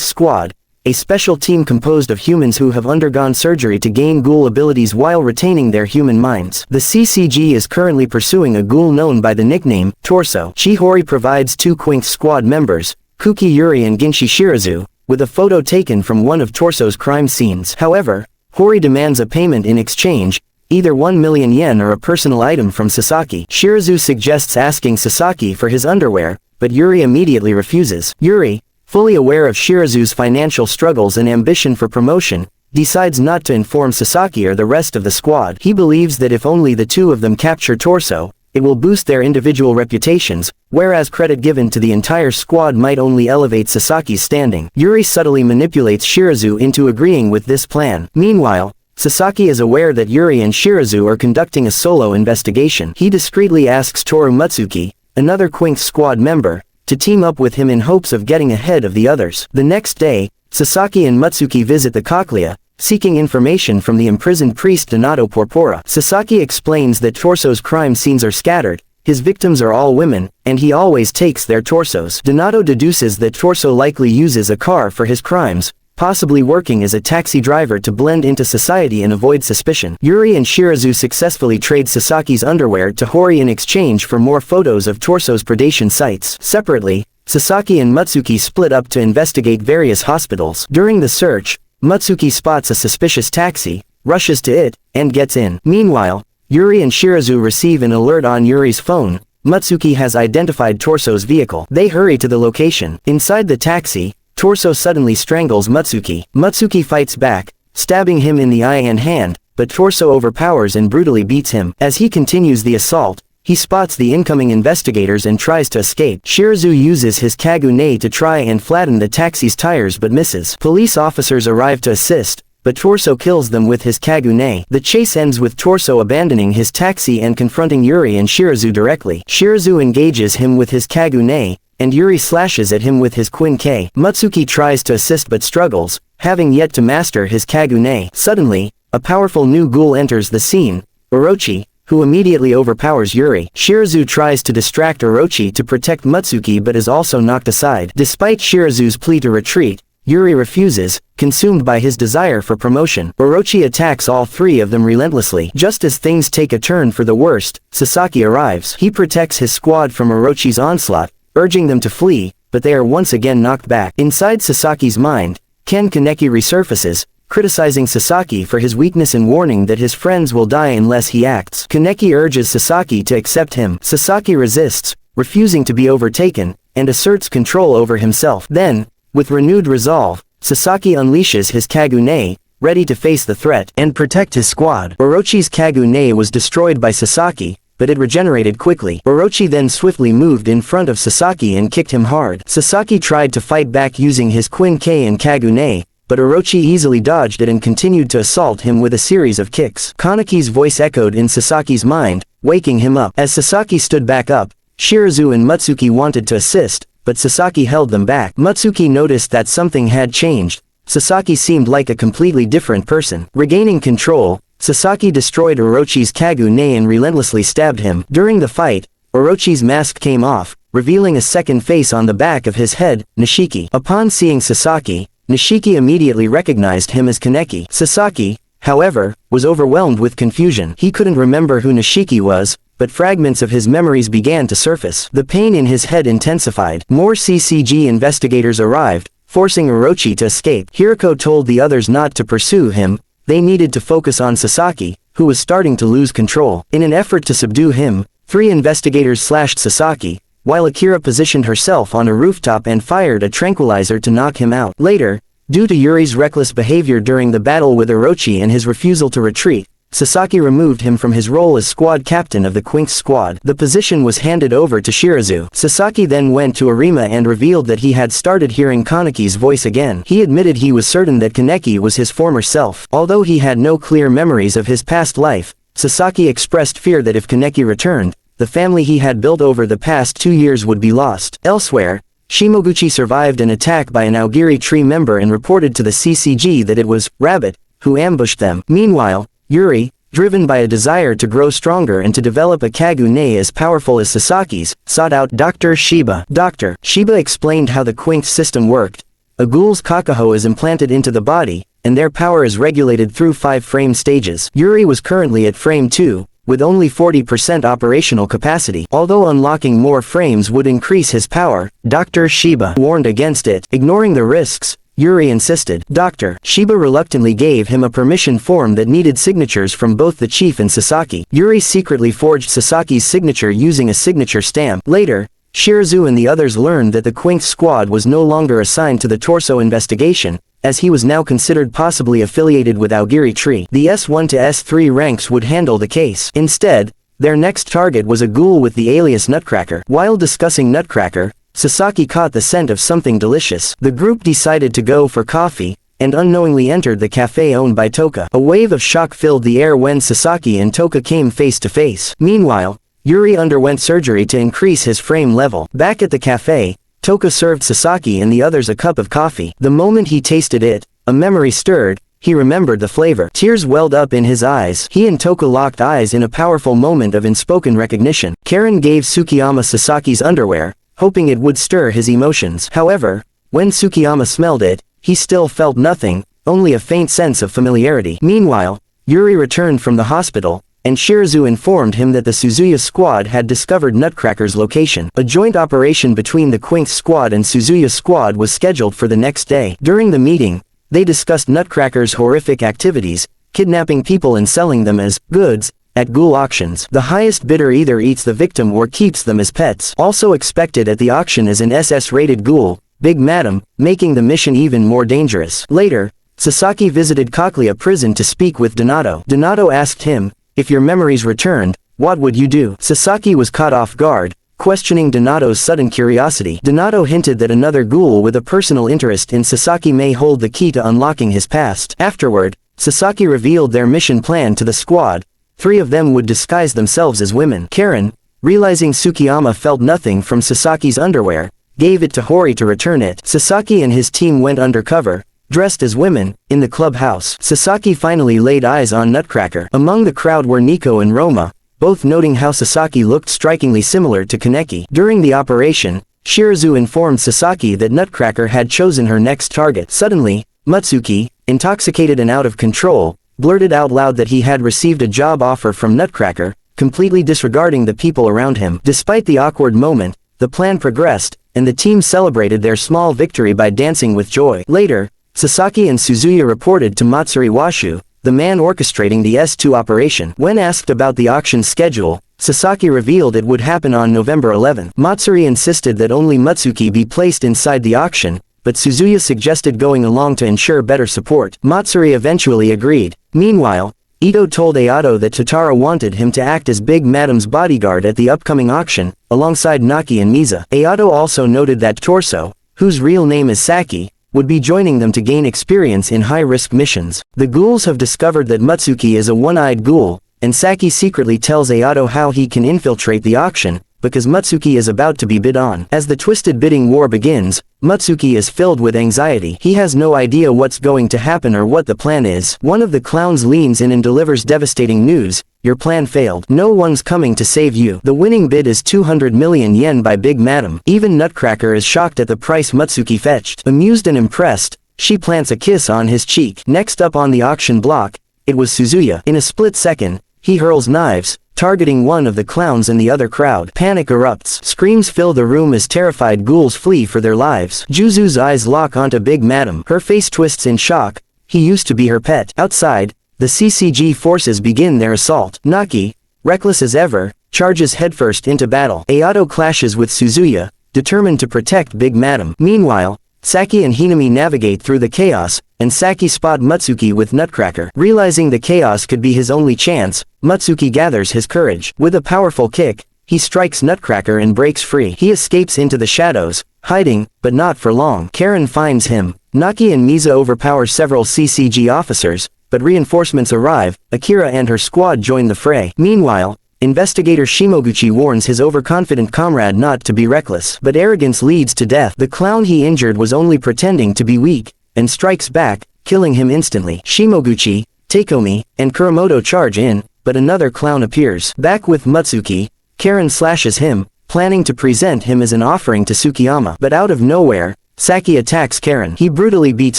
Squad, a special team composed of humans who have undergone surgery to gain ghoul abilities while retaining their human minds. The CCG is currently pursuing a ghoul known by the nickname Torso. Chihori provides 2 Quinx Squad members, Kuki Yuri and Ginshi Shirazu, with a photo taken from one of Torso's crime scenes. However, Hori demands a payment in exchange, either 1 million yen or a personal item from Sasaki. Shirazu suggests asking Sasaki for his underwear, but Yuri immediately refuses. Yuri, fully aware of Shirazu's financial struggles and ambition for promotion, decides not to inform Sasaki or the rest of the squad. He believes that if only the 2 of them capture Torso, it will boost their individual reputations, whereas credit given to the entire squad might only elevate Sasaki's standing. Yuri subtly manipulates Shirazu into agreeing with this plan. Meanwhile, Sasaki is aware that Yuri and Shirazu are conducting a solo investigation. He discreetly asks Toru Matsuki, another Quinx Squad member, to team up with him in hopes of getting ahead of the others. The next day, Sasaki and Matsuki visit the Cochlea, seeking information from the imprisoned priest Donato Porpora. Sasaki explains that Torso's crime scenes are scattered, his victims are all women, and he always takes their torsos. Donato deduces that Torso likely uses a car for his crimes, possibly working as a taxi driver to blend into society and avoid suspicion. Yuri and Shirazu successfully trade Sasaki's underwear to Hori in exchange for more photos of Torso's predation sites. Separately, Sasaki and Matsuki split up to investigate various hospitals. During the search, Matsuki spots a suspicious taxi, rushes to it, and gets in. Meanwhile, Yuri and Shirazu receive an alert on Yuri's phone. Matsuki has identified Torso's vehicle. They hurry to the location. Inside the taxi, Torso suddenly strangles Matsuki. Matsuki fights back, stabbing him in the eye and hand, but Torso overpowers and brutally beats him. As he continues the assault, he spots the incoming investigators and tries to escape. Shirazu uses his Kagune to try and flatten the taxi's tires but misses. Police officers arrive to assist, but Torso kills them with his Kagune. The chase ends with Torso abandoning his taxi and confronting Yuri and Shirazu directly. Shirazu engages him with his Kagune, and Yuri slashes at him with his Quin-K. Mutsuki tries to assist but struggles, having yet to master his Kagune. Suddenly, a powerful new ghoul enters the scene, Orochi, who immediately overpowers Yuri. Shirazu tries to distract Orochi to protect Mutsuki but is also knocked aside. Despite Shirazu's plea to retreat, Yuri refuses, consumed by his desire for promotion. Orochi attacks all three of them relentlessly. Just as things take a turn for the worst, Sasaki arrives. He protects his squad from Orochi's onslaught, urging them to flee, but they are once again knocked back. Inside Sasaki's mind, Ken Kaneki resurfaces, criticizing Sasaki for his weakness and warning that his friends will die unless he acts. Kaneki urges Sasaki to accept him. Sasaki resists, refusing to be overtaken, and asserts control over himself. Then, with renewed resolve, Sasaki unleashes his Kagune, ready to face the threat and protect his squad. Orochi's Kagune was destroyed by Sasaki, but it regenerated quickly. Orochi then swiftly moved in front of Sasaki and kicked him hard. Sasaki tried to fight back using his Quin-K and Kagune, but Orochi easily dodged it and continued to assault him with a series of kicks. Kaneki's voice echoed in Sasaki's mind, waking him up. As Sasaki stood back up, Shirazu and Mutsuki wanted to assist, but Sasaki held them back. Mutsuki noticed that something had changed. Sasaki seemed like a completely different person. Regaining control, Sasaki destroyed Orochi's Kagune and relentlessly stabbed him. During the fight, Orochi's mask came off, revealing a second face on the back of his head, Nishiki. Upon seeing Sasaki, Nishiki immediately recognized him as Kaneki. Sasaki, however, was overwhelmed with confusion. He couldn't remember who Nishiki was, but fragments of his memories began to surface. The pain in his head intensified. More CCG investigators arrived, forcing Orochi to escape. Hiriko told the others not to pursue him. They needed to focus on Sasaki, who was starting to lose control. In an effort to subdue him, 3 investigators slashed Sasaki, while Akira positioned herself on a rooftop and fired a tranquilizer to knock him out. Later, due to Yuri's reckless behavior during the battle with Orochi and his refusal to retreat, Sasaki removed him from his role as squad captain of the Quinx squad. The position was handed over to Shirazu. Sasaki then went to Arima and revealed that he had started hearing Kaneki's voice again. He admitted he was certain that Kaneki was his former self. Although he had no clear memories of his past life, Sasaki expressed fear that if Kaneki returned, the family he had built over the past 2 years would be lost. Elsewhere, Shimoguchi survived an attack by an Aogiri tree member and reported to the CCG that it was Rabbit who ambushed them. Meanwhile, Yuri, driven by a desire to grow stronger and to develop a Kagune as powerful as Sasaki's, sought out Dr. Shiba. Dr. Shiba explained how the Quinx system worked. A ghoul's kakaho is implanted into the body, and their power is regulated through 5 frame stages. Yuri was currently at frame 2, with only 40% operational capacity. Although unlocking more frames would increase his power, Dr. Shiba warned against it. Ignoring the risks, Yuri insisted. Dr. Shiba reluctantly gave him a permission form that needed signatures from both the chief and Sasaki. Yuri secretly forged Sasaki's signature using a signature stamp. Later, Shirazu and the others learned that the Quinx squad was no longer assigned to the Torso investigation, as he was now considered possibly affiliated with Aogiri Tree. The S1 to S3 ranks would handle the case. Instead, their next target was a ghoul with the alias Nutcracker. While discussing Nutcracker, Sasaki caught the scent of something delicious. The group decided to go for coffee, and unknowingly entered the cafe owned by Toka. A wave of shock filled the air when Sasaki and Toka came face to face. Meanwhile, Yuri underwent surgery to increase his frame level. Back at the cafe, Toka served Sasaki and the others a cup of coffee. The moment he tasted it, a memory stirred. He remembered the flavor. Tears welled up in his eyes. He and Toka locked eyes in a powerful moment of unspoken recognition. Karen gave Tsukiyama Sasaki's underwear, hoping it would stir his emotions. However, when Tsukiyama smelled it, he still felt nothing, only a faint sense of familiarity. Meanwhile, Yuri returned from the hospital, and Shirazu informed him that the Suzuya squad had discovered Nutcracker's location. A joint operation between the Quinx squad and Suzuya squad was scheduled for the next day. During the meeting, they discussed Nutcracker's horrific activities, kidnapping people and selling them as goods at ghoul auctions. The highest bidder either eats the victim or keeps them as pets. Also expected at the auction is an SS-rated ghoul, Big Madam, making the mission even more dangerous. Later, Sasaki visited Cochlea prison to speak with Donato. Donato asked him, "If your memories returned, what would you do?" Sasaki was caught off guard, questioning Donato's sudden curiosity. Donato hinted that another ghoul with a personal interest in Sasaki may hold the key to unlocking his past. Afterward, Sasaki revealed their mission plan to the squad. 3 of them would disguise themselves as women. Karen, realizing Tsukiyama felt nothing from Sasaki's underwear, gave it to Hori to return it. Sasaki and his team went undercover, dressed as women, in the clubhouse. Sasaki finally laid eyes on Nutcracker. Among the crowd were Nico and Roma, both noting how Sasaki looked strikingly similar to Kaneki. During the operation, Shirazu informed Sasaki that Nutcracker had chosen her next target. Suddenly, Mutsuki, intoxicated and out of control, blurted out loud that he had received a job offer from Nutcracker, completely disregarding the people around him. Despite the awkward moment, the plan progressed, and the team celebrated their small victory by dancing with joy. Later, Sasaki and Suzuya reported to Matsuri Washu, the man orchestrating the S2 operation. When asked about the auction schedule, Sasaki revealed it would happen on November 11. Matsuri insisted that only Mutsuki be placed inside the auction, but Suzuya suggested going along to ensure better support. Matsuri eventually agreed. Meanwhile, Ito told Ayato that Totara wanted him to act as Big Madam's bodyguard at the upcoming auction, alongside Naki and Miza. Ayato also noted that Torso, whose real name is Saki, would be joining them to gain experience in high-risk missions. The ghouls have discovered that Mutsuki is a one-eyed ghoul, and Saki secretly tells Ayato how he can infiltrate the auction, because Mutsuki is about to be bid on. As the twisted bidding war begins, Mutsuki is filled with anxiety. He has no idea what's going to happen or what the plan is. One of the clowns leans in and delivers devastating news: "Your plan failed. No one's coming to save you." The winning bid is 200 million yen by Big Madam. Even Nutcracker is shocked at the price Mutsuki fetched. Amused and impressed, she plants a kiss on his cheek. Next up on the auction block, it was Suzuya. In a split second, he hurls knives, targeting one of the clowns in the other crowd. Panic erupts. Screams fill the room as terrified ghouls flee for their lives. Juzu's eyes lock onto Big Madam. Her face twists in shock. He used to be her pet. Outside, the CCG forces begin their assault. Naki, reckless as ever, charges headfirst into battle. Ayato clashes with Suzuya, determined to protect Big Madam. Meanwhile, Saki and Hinami navigate through the chaos, and Saki spot Mutsuki with Nutcracker. Realizing the chaos could be his only chance, Mutsuki gathers his courage. With a powerful kick, he strikes Nutcracker and breaks free. He escapes into the shadows, hiding, but not for long. Karen finds him. Naki and Miza overpower several CCG officers, but reinforcements arrive. Akira and her squad join the fray. Meanwhile, investigator Shimoguchi warns his overconfident comrade not to be reckless. But arrogance leads to death. The clown he injured was only pretending to be weak, and strikes back, killing him instantly. Shimoguchi, Takomi, and Kuramoto charge in, but another clown appears. Back with Mutsuki, Karen slashes him, planning to present him as an offering to Tsukiyama. But out of nowhere, Saki attacks Karen. He brutally beats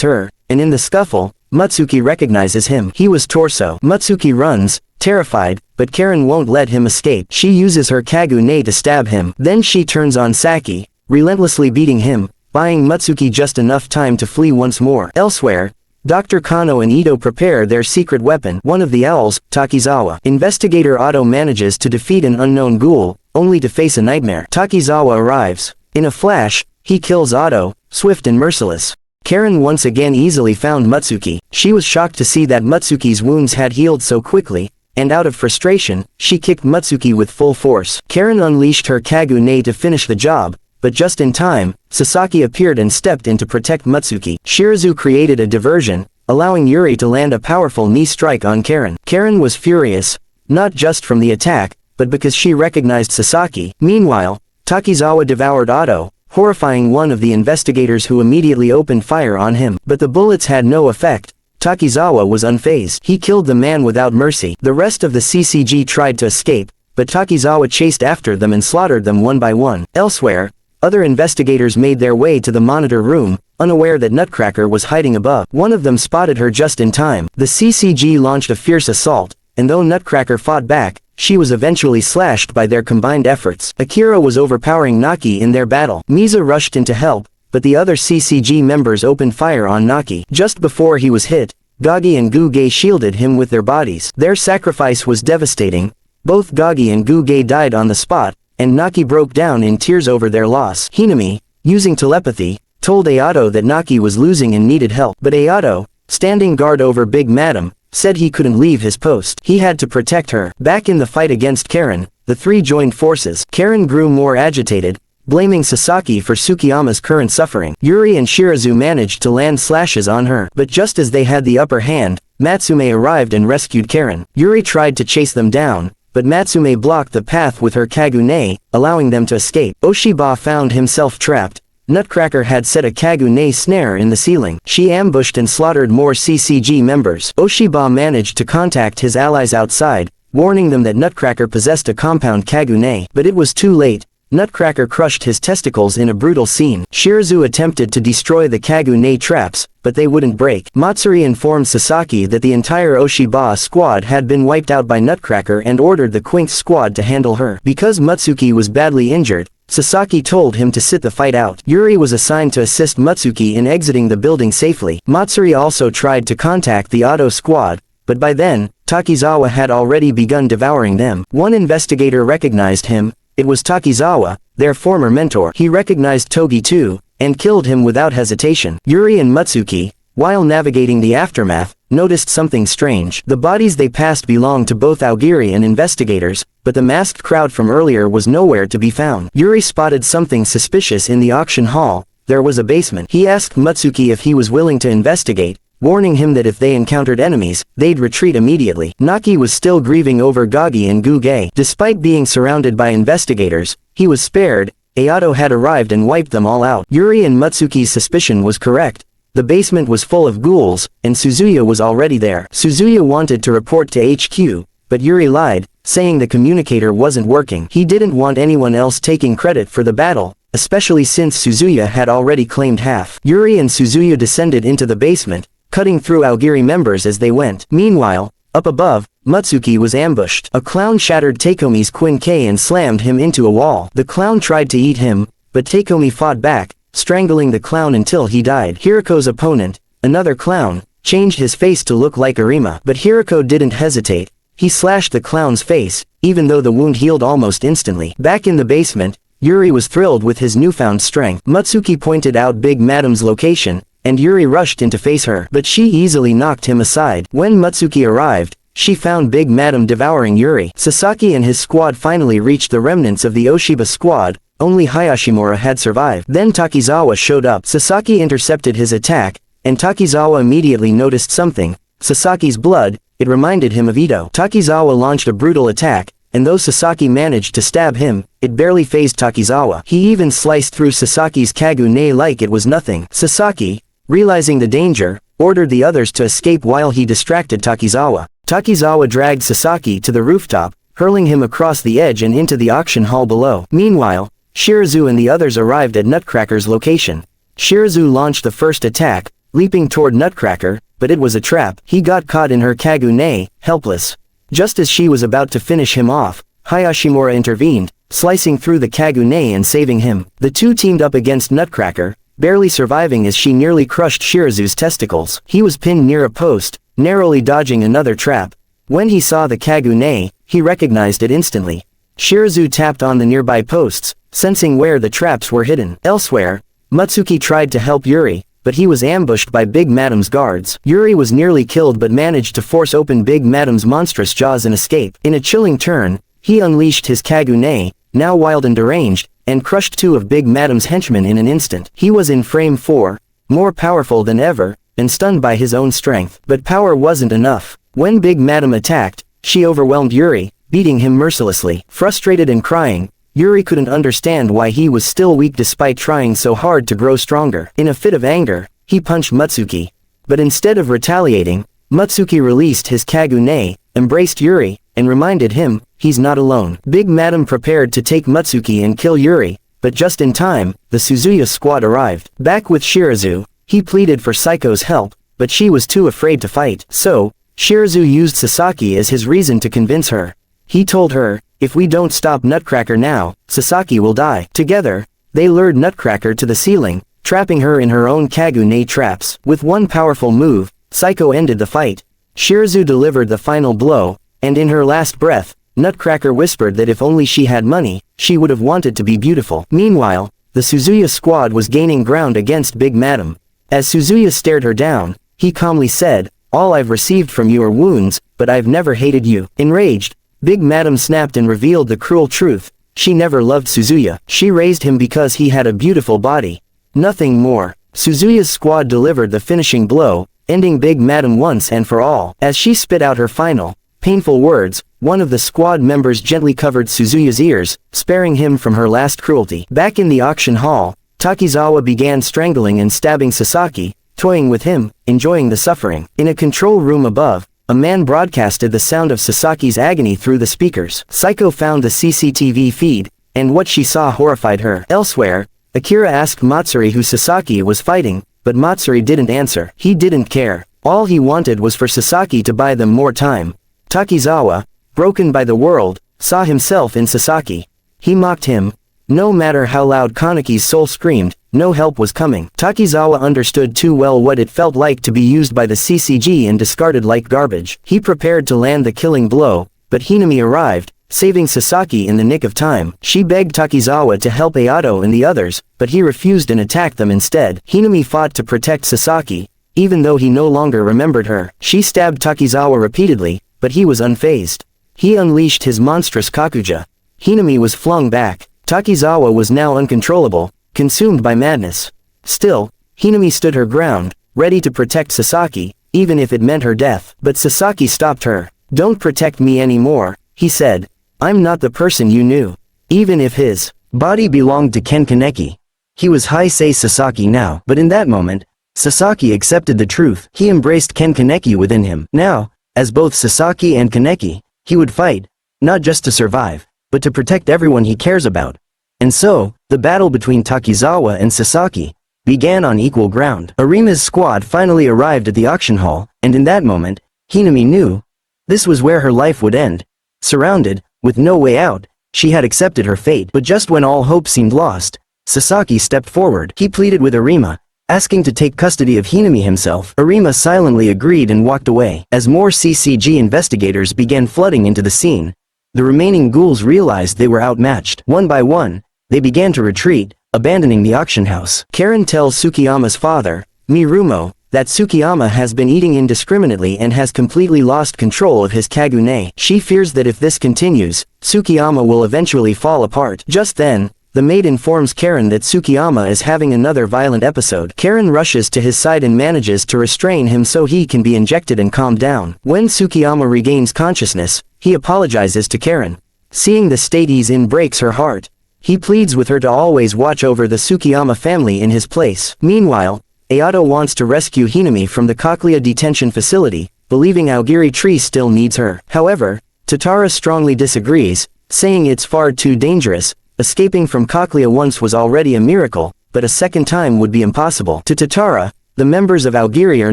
her, and in the scuffle, Mutsuki recognizes him. He was Torso. Mutsuki runs, terrified, but Karen won't let him escape. She uses her Kagu-ne to stab him. Then she turns on Saki, relentlessly beating him, buying Mutsuki just enough time to flee once more. Elsewhere, Dr. Kano and Ito prepare their secret weapon. One of the owls, Takizawa. Investigator Otto manages to defeat an unknown ghoul, only to face a nightmare. Takizawa arrives. In a flash, he kills Otto, swift and merciless. Karen once again easily found Mutsuki. She was shocked to see that Mutsuki's wounds had healed so quickly, and out of frustration, she kicked Mutsuki with full force. Karen unleashed her Kagu-ne to finish the job, but just in time, Sasaki appeared and stepped in to protect Mutsuki. Shirazu created a diversion, allowing Yuri to land a powerful knee strike on Karen. Karen was furious, not just from the attack, but because she recognized Sasaki. Meanwhile, Takizawa devoured Otto, horrifying one of the investigators who immediately opened fire on him. But the bullets had no effect. Takizawa was unfazed. He killed the man without mercy. The rest of the CCG tried to escape, but Takizawa chased after them and slaughtered them one by one. Elsewhere, other investigators made their way to the monitor room, unaware that Nutcracker was hiding above. One of them spotted her just in time. The CCG launched a fierce assault, and though Nutcracker fought back, she was eventually slashed by their combined efforts. Akira was overpowering Naki in their battle. Miza rushed in to help, but the other CCG members opened fire on Naki. Just before he was hit, Gagi and Guge shielded him with their bodies. Their sacrifice was devastating. Both Gagi and Guge died on the spot, and Naki broke down in tears over their loss. Hinami, using telepathy, told Ayato that Naki was losing and needed help. But Ayato, standing guard over Big Madam, said he couldn't leave his post. He had to protect her. Back in the fight against Karen, the three joined forces. Karen grew more agitated, blaming Sasaki for Tsukiyama's current suffering. Yuri and Shirazu managed to land slashes on her. But just as they had the upper hand, Matsume arrived and rescued Karen. Yuri tried to chase them down, but Matsume blocked the path with her Kagune, allowing them to escape. Oshiba found himself trapped. Nutcracker had set a Kagune snare in the ceiling. She ambushed and slaughtered more CCG members. Oshiba managed to contact his allies outside, warning them that Nutcracker possessed a compound Kagune. But it was too late. Nutcracker crushed his testicles in a brutal scene. Shirazu attempted to destroy the Kagune traps, but they wouldn't break. Matsuri informed Sasaki that the entire Oshiba squad had been wiped out by Nutcracker and ordered the Quinx squad to handle her. Because Matsuki was badly injured, Sasaki told him to sit the fight out. Yuri was assigned to assist Matsuki in exiting the building safely. Matsuri also tried to contact the Auto squad, but by then, Takizawa had already begun devouring them. One investigator recognized him. It was Takizawa, their former mentor. He recognized Togi too, and killed him without hesitation. Yuri and Matsuki, while navigating the aftermath, noticed something strange. The bodies they passed belonged to both Aogiri and investigators, but the masked crowd from earlier was nowhere to be found. Yuri spotted something suspicious in the auction hall. There was a basement. He asked Matsuki if he was willing to investigate, warning him that if they encountered enemies, they'd retreat immediately. Naki was still grieving over Gagi and Guge. Despite being surrounded by investigators, he was spared. Ayato had arrived and wiped them all out. Yuri and Matsuki's suspicion was correct. The basement was full of ghouls, and Suzuya was already there. Suzuya wanted to report to HQ, but Yuri lied, saying the communicator wasn't working. He didn't want anyone else taking credit for the battle, especially since Suzuya had already claimed half. Yuri and Suzuya descended into the basement, cutting through Aogiri members as they went. Meanwhile, up above, Matsuki was ambushed. A clown shattered Takomi's Quinque and slammed him into a wall. The clown tried to eat him, but Takomi fought back, strangling the clown until he died. Hiriko's opponent, another clown, changed his face to look like Arima. But Hiriko didn't hesitate. He slashed the clown's face, even though the wound healed almost instantly. Back in the basement, Yuri was thrilled with his newfound strength. Matsuki pointed out Big Madam's location, and Yuri rushed in to face her, but she easily knocked him aside. When Matsuki arrived, she found Big Madam devouring Yuri. Sasaki and his squad finally reached the remnants of the Oshiba squad. Only Hayashimura had survived. Then Takizawa showed up. Sasaki intercepted his attack, and Takizawa immediately noticed something. Sasaki's blood. It reminded him of Ito. Takizawa launched a brutal attack, and though Sasaki managed to stab him, it barely fazed Takizawa. He even sliced through Sasaki's Kagune like it was nothing. Sasaki, realizing the danger, ordered the others to escape while he distracted Takizawa. Takizawa dragged Sasaki to the rooftop, hurling him across the edge and into the auction hall below. Meanwhile, Shirazu and the others arrived at Nutcracker's location. Shirazu launched the first attack, leaping toward Nutcracker, but it was a trap. He got caught in her Kagune, helpless. Just as she was about to finish him off, Hayashimura intervened, slicing through the Kagune and saving him. The two teamed up against Nutcracker, barely surviving as she nearly crushed Shirazu's testicles. He was pinned near a post, narrowly dodging another trap. When he saw the Kagune, he recognized it instantly. Shirazu tapped on the nearby posts, sensing where the traps were hidden. Elsewhere, Matsuki tried to help Yuri, but he was ambushed by Big Madam's guards. Yuri was nearly killed but managed to force open Big Madam's monstrous jaws and escape. In a chilling turn, he unleashed his Kagune, now wild and deranged, and crushed two of Big Madam's henchmen in an instant. He was in frame 4, more powerful than ever, and stunned by his own strength. But power wasn't enough. When Big Madam attacked, she overwhelmed Yuri, beating him mercilessly. Frustrated and crying, Yuri couldn't understand why he was still weak despite trying so hard to grow stronger. In a fit of anger, he punched Matsuki. But instead of retaliating, Matsuki released his Kagune, embraced Yuri, and reminded him, he's not alone. Big Madam prepared to take Matsuki and kill Yuri, but just in time, the Suzuya squad arrived. Back with Shirazu, he pleaded for Saiko's help, but she was too afraid to fight. So, Shirazu used Sasaki as his reason to convince her. He told her, if we don't stop Nutcracker now, Sasaki will die. Together, they lured Nutcracker to the ceiling, trapping her in her own Kagune traps. With one powerful move, Saiko ended the fight. Shirazu delivered the final blow, and in her last breath, Nutcracker whispered that if only she had money, she would have wanted to be beautiful. Meanwhile, the Suzuya squad was gaining ground against Big Madam. As Suzuya stared her down, He calmly said, "All I've received from you are wounds, but I've never hated you." Enraged, Big Madam snapped and revealed the cruel truth. She never loved Suzuya. She raised him because he had a beautiful body. Nothing more. Suzuya's squad delivered the finishing blow, ending Big Madam once and for all. As she spit out her final, painful words, one of the squad members gently covered Suzuya's ears, sparing him from her last cruelty. Back in the auction hall, Takizawa began strangling and stabbing Sasaki, toying with him, enjoying the suffering. In a control room above, a man broadcasted the sound of Sasaki's agony through the speakers. Psycho found the CCTV feed, and what she saw horrified her. Elsewhere, Akira asked Matsuri who Sasaki was fighting, but Matsuri didn't answer. He didn't care. All he wanted was for Sasaki to buy them more time. Takizawa, broken by the world, saw himself in Sasaki. He mocked him. No matter how loud Kaneki's soul screamed, no help was coming. Takizawa understood too well what it felt like to be used by the CCG and discarded like garbage. He prepared to land the killing blow, but Hinami arrived, saving Sasaki in the nick of time. She begged Takizawa to help Ayato and the others, but he refused and attacked them instead. Hinami fought to protect Sasaki, even though he no longer remembered her. She stabbed Takizawa repeatedly, but he was unfazed. He unleashed his monstrous Kakuja. Hinami was flung back. Takizawa was now uncontrollable, consumed by madness. Still, Hinami stood her ground, ready to protect Sasaki, even if it meant her death. But Sasaki stopped her. "Don't protect me anymore," he said. "I'm not the person you knew." Even if his body belonged to Ken Kaneki, he was Heisei Sasaki now. But in that moment, Sasaki accepted the truth. He embraced Ken Kaneki within him. Now, as both Sasaki and Kaneki, he would fight, not just to survive, but to protect everyone he cares about. And so, the battle between Takizawa and Sasaki began on equal ground. Arima's squad finally arrived at the auction hall, and in that moment, Hinami knew this was where her life would end. Surrounded, with no way out, she had accepted her fate. But just when all hope seemed lost, Sasaki stepped forward. He pleaded with Arima, asking to take custody of Hinami himself. Arima silently agreed and walked away. As more CCG investigators began flooding into the scene, the remaining ghouls realized they were outmatched. One by one, they began to retreat, abandoning the auction house. Karen tells Tsukiyama's father, Mirumo, that Tsukiyama has been eating indiscriminately and has completely lost control of his Kagune. She fears that if this continues, Tsukiyama will eventually fall apart. Just then, the maid informs Karen that Tsukiyama is having another violent episode. Karen rushes to his side and manages to restrain him so he can be injected and calm down. When Tsukiyama regains consciousness, he apologizes to Karen. Seeing the state he's in breaks her heart. He pleads with her to always watch over the Tsukiyama family in his place. Meanwhile, Ayato wants to rescue Hinami from the Cochlea detention facility, believing Aogiri Tree still needs her. However, Tatara strongly disagrees, saying it's far too dangerous. Escaping from Cochlea once was already a miracle, but a second time would be impossible. To Tatara, the members of Aogiri are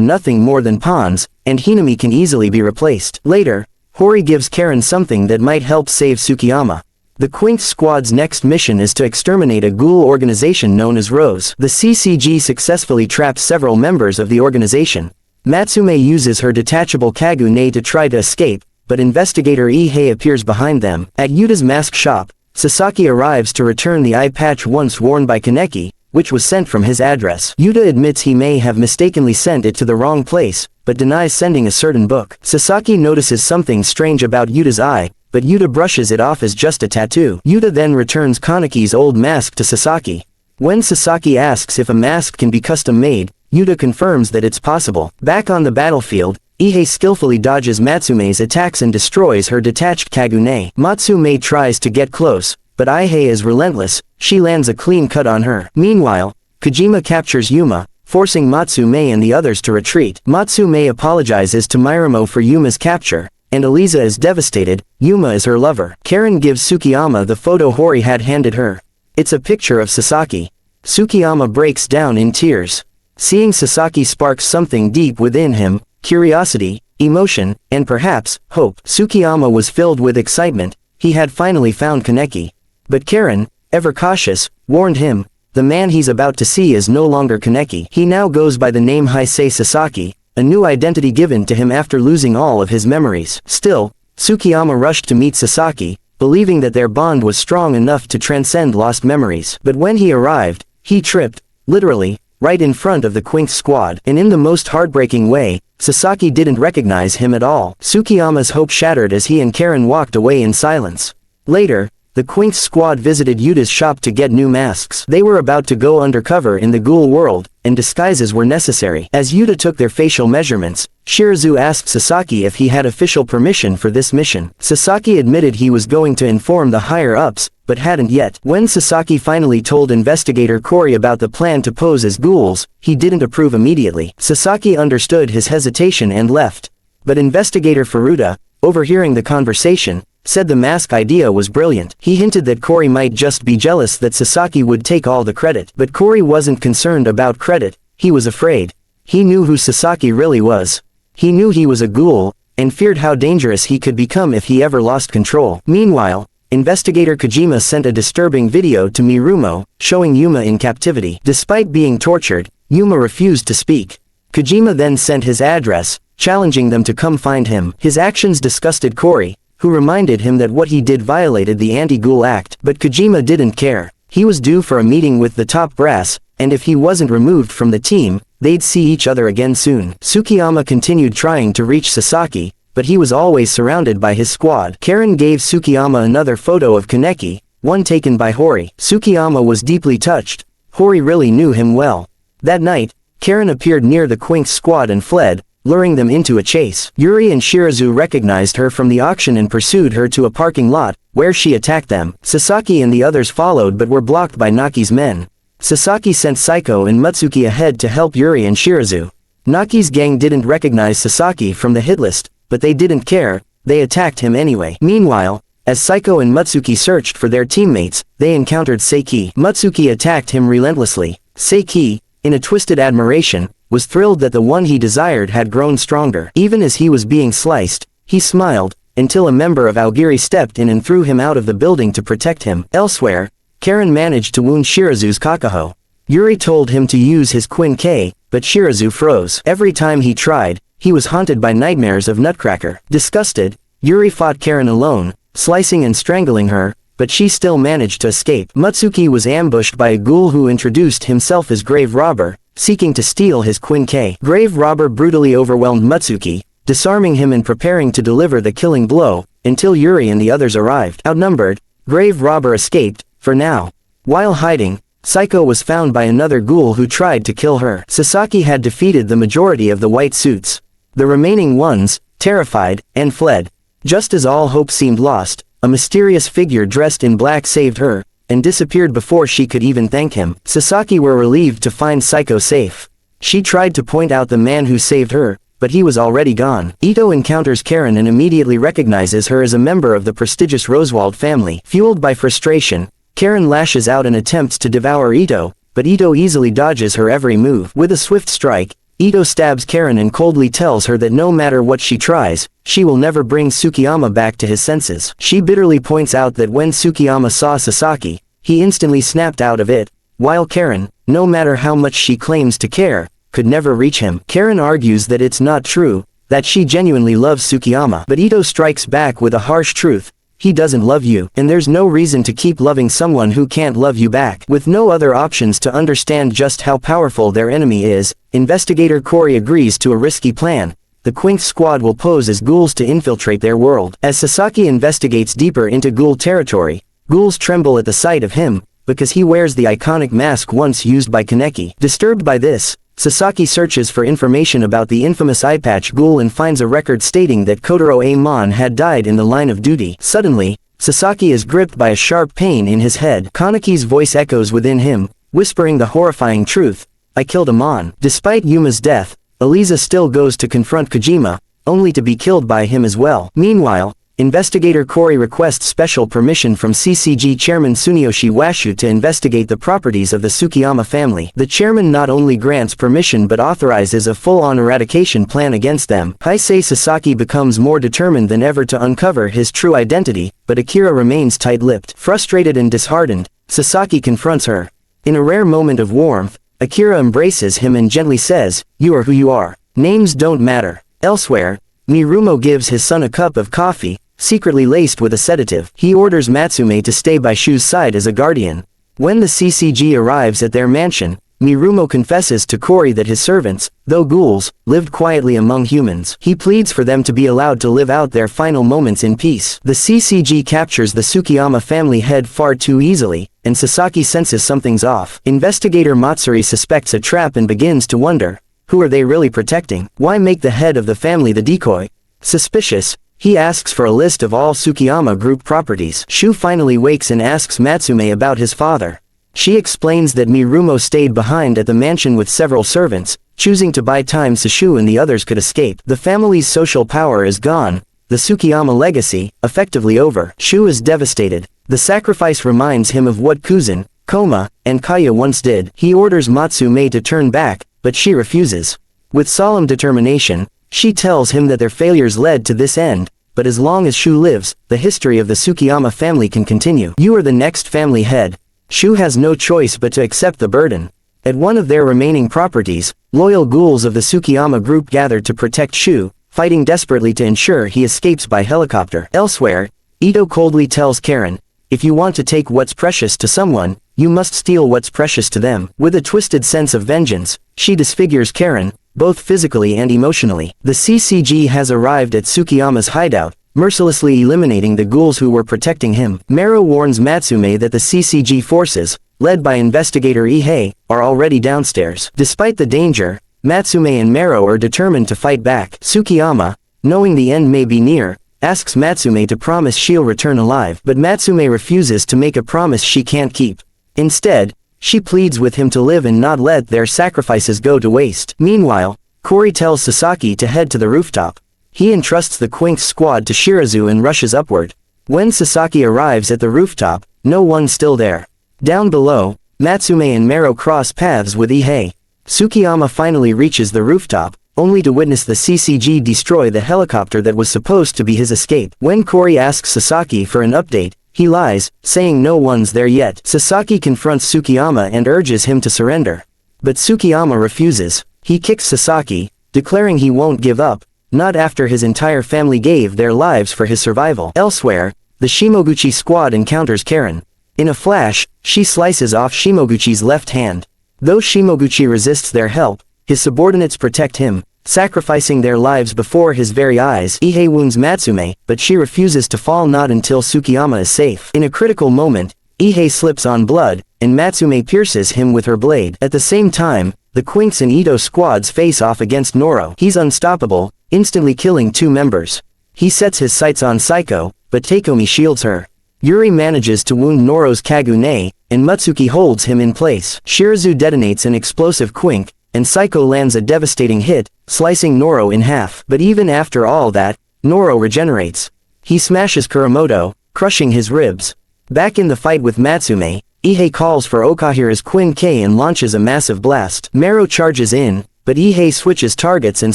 nothing more than pawns, and Hinami can easily be replaced. Later, Hori gives Karen something that might help save Tsukiyama. The Quinth Squad's next mission is to exterminate a ghoul organization known as Rizz. The CCG successfully trapped several members of the organization. Matsume uses her detachable Kagune to try to escape, but investigator Ihei appears behind them. At Yuta's mask shop, Sasaki arrives to return the eye patch once worn by Kaneki, which was sent from his address. Yuta admits he may have mistakenly sent it to the wrong place, but denies sending a certain book. Sasaki notices something strange about Yuta's eye, but Yuta brushes it off as just a tattoo. Yuta then returns Kaneki's old mask to Sasaki. When Sasaki asks if a mask can be custom-made, Yuta confirms that it's possible. Back on the battlefield, Ihei skillfully dodges Matsume's attacks and destroys her detached Kagune. Matsume tries to get close, but Ihei is relentless. She lands a clean cut on her. Meanwhile, Kojima captures Yuma, forcing Matsume and the others to retreat. Matsume apologizes to Mirumo for Yuma's capture, and Eliza is devastated. Yuma is her lover. Karen gives Tsukiyama the photo Hori had handed her. It's a picture of Sasaki. Tsukiyama breaks down in tears. Seeing Sasaki sparks something deep within him, curiosity, emotion, and perhaps, hope. Tsukiyama was filled with excitement. He had finally found Kaneki. But Karen, ever cautious, warned him, the man he's about to see is no longer Kaneki. He now goes by the name Heisei Sasaki, a new identity given to him after losing all of his memories. Still, Tsukiyama rushed to meet Sasaki, believing that their bond was strong enough to transcend lost memories. But when he arrived, he tripped, literally, right in front of the Quinx squad. And in the most heartbreaking way, Sasaki didn't recognize him at all. Tsukiyama's hope shattered as he and Karen walked away in silence. Later, the Quinx squad visited Yuta's shop to get new masks. They were about to go undercover in the Ghoul world, and disguises were necessary. As Yuta took their facial measurements, Shirazu asked Sasaki if he had official permission for this mission. Sasaki admitted he was going to inform the higher-ups, but hadn't yet. When Sasaki finally told investigator Kori about the plan to pose as ghouls, he didn't approve immediately. Sasaki understood his hesitation and left. But investigator Furuta, overhearing the conversation, said the mask idea was brilliant. He hinted that Kori might just be jealous that Sasaki would take all the credit. But Kori wasn't concerned about credit, he was afraid. He knew who Sasaki really was. He knew he was a ghoul, and feared how dangerous he could become if he ever lost control. Meanwhile, investigator Kojima sent a disturbing video to Mirumo, showing Yuma in captivity. Despite being tortured, Yuma refused to speak. Kojima then sent his address, challenging them to come find him. His actions disgusted Kori, who reminded him that what he did violated the Anti-Ghoul Act. But Kojima didn't care. He was due for a meeting with the top brass, and if he wasn't removed from the team, they'd see each other again soon. Tsukiyama continued trying to reach Sasaki, but he was always surrounded by his squad. Karen gave Tsukiyama another photo of Kaneki, one taken by Hori. Tsukiyama was deeply touched. Hori really knew him well. That night, Karen appeared near the Quinx squad and fled, luring them into a chase. Yuri and Shirazu recognized her from the auction and pursued her to a parking lot, where she attacked them. Sasaki and the others followed but were blocked by Naki's men. Sasaki sent Saiko and Mutsuki ahead to help Yuri and Shirazu. Naki's gang didn't recognize Sasaki from the hit list, but they didn't care, they attacked him anyway. Meanwhile, as Saiko and Mutsuki searched for their teammates, they encountered Seiki. Mutsuki attacked him relentlessly. Seiki, in a twisted admiration, was thrilled that the one he desired had grown stronger. Even as he was being sliced, he smiled, until a member of Aogiri stepped in and threw him out of the building to protect him. Elsewhere, Karen managed to wound Shirazu's Kakaho. Yuri told him to use his Quin K, but Shirazu froze. Every time he tried, he was haunted by nightmares of Nutcracker. Disgusted, Yuri fought Karen alone, slicing and strangling her, but she still managed to escape. Mutsuki was ambushed by a ghoul who introduced himself as Grave Robber, seeking to steal his Quin K. Grave Robber brutally overwhelmed Mutsuki, disarming him and preparing to deliver the killing blow, until Yuri and the others arrived. Outnumbered, Grave Robber escaped, for now. While hiding, Saiko was found by another ghoul who tried to kill her. Sasaki had defeated the majority of the white suits. The remaining ones, terrified, and fled. Just as all hope seemed lost, a mysterious figure dressed in black saved her, and disappeared before she could even thank him. Sasaki were relieved to find Saiko safe. She tried to point out the man who saved her, but he was already gone. Ito encounters Karen and immediately recognizes her as a member of the prestigious Roswald family. Fueled by frustration, Karen lashes out and attempts to devour Ito, but Ito easily dodges her every move. With a swift strike, Ito stabs Karen and coldly tells her that no matter what she tries, she will never bring Tsukiyama back to his senses. She bitterly points out that when Tsukiyama saw Sasaki, he instantly snapped out of it, while Karen, no matter how much she claims to care, could never reach him. Karen argues that it's not true, that she genuinely loves Tsukiyama. But Ito strikes back with a harsh truth. He doesn't love you, and there's no reason to keep loving someone who can't love you back. With no other options to understand just how powerful their enemy is, investigator Kori agrees to a risky plan. The Quinx squad will pose as ghouls to infiltrate their world. As Sasaki investigates deeper into ghoul territory, ghouls tremble at the sight of him, because he wears the iconic mask once used by Kaneki. Disturbed by this, Sasaki searches for information about the infamous Eyepatch Ghoul and finds a record stating that Kotaro Amon had died in the line of duty. Suddenly, Sasaki is gripped by a sharp pain in his head. Kaneki's voice echoes within him, whispering the horrifying truth, "I killed Amon." Despite Yuma's death, Eliza still goes to confront Kojima, only to be killed by him as well. Meanwhile, investigator Kori requests special permission from CCG chairman Tsuneyoshi Washu to investigate the properties of the Tsukiyama family. The chairman not only grants permission but authorizes a full-on eradication plan against them. Heisei Sasaki becomes more determined than ever to uncover his true identity, but Akira remains tight-lipped. Frustrated and disheartened, Sasaki confronts her. In a rare moment of warmth, Akira embraces him and gently says, "You are who you are. Names don't matter." Elsewhere, Mirumo gives his son a cup of coffee, secretly laced with a sedative. He orders Matsume to stay by Shu's side as a guardian. When the CCG arrives at their mansion, Mirumo confesses to Kori that his servants, though ghouls, lived quietly among humans. He pleads for them to be allowed to live out their final moments in peace. The CCG captures the Tsukiyama family head far too easily, and Sasaki senses something's off. Investigator Matsuri suspects a trap and begins to wonder, who are they really protecting? Why make the head of the family the decoy? Suspicious, he asks for a list of all Tsukiyama group properties. Shu finally wakes and asks Matsume about his father. She explains that Mirumo stayed behind at the mansion with several servants, choosing to buy time so Shu and the others could escape. The family's social power is gone, the Tsukiyama legacy, effectively over. Shu is devastated. The sacrifice reminds him of what Kuzan, Koma, and Kaya once did. He orders Matsume to turn back, but she refuses. With solemn determination, she tells him that their failures led to this end, but as long as Shu lives, the history of the Tsukiyama family can continue. You are the next family head. Shu has no choice but to accept the burden. At one of their remaining properties, loyal ghouls of the Tsukiyama group gather to protect Shu, fighting desperately to ensure he escapes by helicopter. Elsewhere, Ito coldly tells Karen, if you want to take what's precious to someone, you must steal what's precious to them. With a twisted sense of vengeance, she disfigures Karen, both physically and emotionally. The CCG has arrived at Tsukiyama's hideout, mercilessly eliminating the ghouls who were protecting him. Mero warns Matsume that the CCG forces, led by investigator Ihei, are already downstairs. Despite the danger, Matsume and Mero are determined to fight back. Tsukiyama, knowing the end may be near, asks Matsume to promise she'll return alive, but Matsume refuses to make a promise she can't keep. Instead, she pleads with him to live and not let their sacrifices go to waste. Meanwhile, Kori tells Sasaki to head to the rooftop. He entrusts the Quink's squad to Shirazu and rushes upward. When Sasaki arrives at the rooftop, no one's still there. Down below, Matsume and Mero cross paths with Ihei. Tsukiyama finally reaches the rooftop, only to witness the CCG destroy the helicopter that was supposed to be his escape. When Kori asks Sasaki for an update, he lies, saying no one's there yet. Sasaki confronts Tsukiyama and urges him to surrender. But Tsukiyama refuses. He kicks Sasaki, declaring he won't give up, not after his entire family gave their lives for his survival. Elsewhere, the Shimoguchi squad encounters Karen. In a flash, she slices off Shimoguchi's left hand. Though Shimoguchi resists their help, his subordinates protect him, sacrificing their lives before his very eyes. Ihei wounds Matsume, but she refuses to fall not until Tsukiyama is safe. In a critical moment, Ihei slips on blood, and Matsume pierces him with her blade. At the same time, the Quinks and Ito squads face off against Noro. He's unstoppable, instantly killing two members. He sets his sights on Saiko, but Takomi shields her. Yuri manages to wound Noro's Kagune, and Mutsuki holds him in place. Shirazu detonates an explosive Quink, and Saiko lands a devastating hit, slicing Noro in half. But even after all that, Noro regenerates. He smashes Kuramoto, crushing his ribs. Back in the fight with Matsume, Ihei calls for Okahira's Quin K and launches a massive blast. Mero charges in, but Ihei switches targets and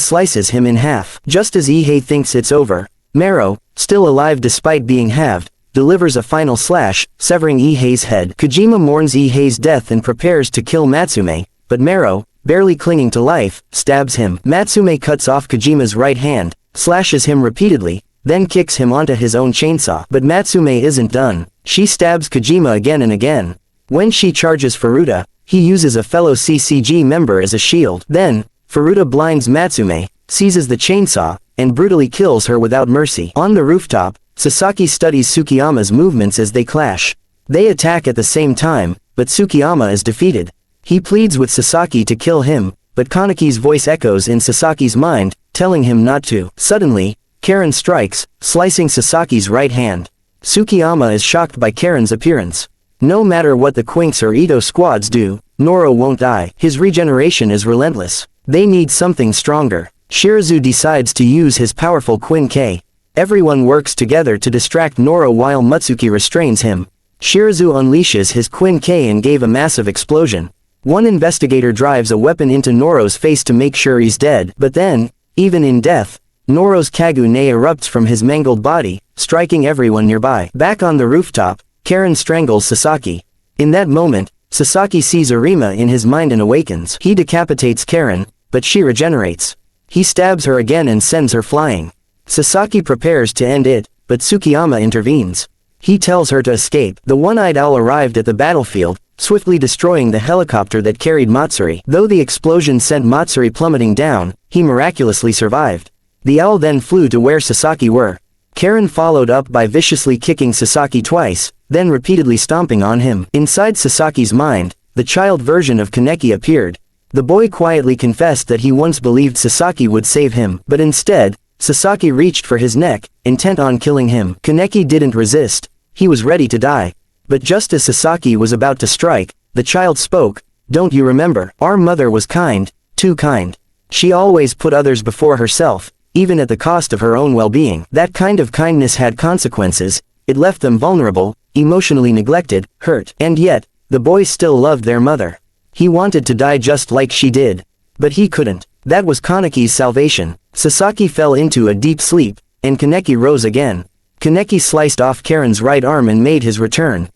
slices him in half. Just as Ihei thinks it's over, Mero, still alive despite being halved, delivers a final slash, severing Ihei's head. Kojima mourns Ihei's death and prepares to kill Matsume, but Mero, barely clinging to life, stabs him. Matsume cuts off Kojima's right hand, slashes him repeatedly, then kicks him onto his own chainsaw. But Matsume isn't done. She stabs Kojima again and again. When she charges Furuta, he uses a fellow CCG member as a shield. Then, Furuta blinds Matsume, seizes the chainsaw, and brutally kills her without mercy. On the rooftop, Sasaki studies Tsukiyama's movements as they clash. They attack at the same time, but Tsukiyama is defeated. He pleads with Sasaki to kill him, but Kaneki's voice echoes in Sasaki's mind, telling him not to. Suddenly, Karen strikes, slicing Sasaki's right hand. Tsukiyama is shocked by Karen's appearance. No matter what the Quinks or Ito squads do, Noro won't die. His regeneration is relentless. They need something stronger. Shirazu decides to use his powerful Quin K. Everyone works together to distract Noro while Mutsuki restrains him. Shirazu unleashes his Quin K and gave a massive explosion. One investigator drives a weapon into Noro's face to make sure he's dead. But then, even in death, Noro's Kagune erupts from his mangled body, striking everyone nearby. Back on the rooftop, Karen strangles Sasaki. In that moment, Sasaki sees Arima in his mind and awakens. He decapitates Karen, but she regenerates. He stabs her again and sends her flying. Sasaki prepares to end it, but Tsukiyama intervenes. He tells her to escape. The one-eyed owl arrived at the battlefield, swiftly destroying the helicopter that carried Matsuri. Though the explosion sent Matsuri plummeting down, he miraculously survived. The owl then flew to where Sasaki were. Karen followed up by viciously kicking Sasaki twice, then repeatedly stomping on him. Inside Sasaki's mind, the child version of Kaneki appeared. The boy quietly confessed that he once believed Sasaki would save him, but instead, Sasaki reached for his neck, intent on killing him. Kaneki didn't resist. He was ready to die. But just as Sasaki was about to strike, the child spoke. "Don't you remember? Our mother was kind, too kind. She always put others before herself, even at the cost of her own well-being. That kind of kindness had consequences. It left them vulnerable, emotionally neglected, hurt. And yet, the boys still loved their mother. He wanted to die just like she did. But he couldn't. That was Kaneki's salvation." Sasaki fell into a deep sleep, and Kaneki rose again. Kaneki sliced off Karen's right arm and made his return.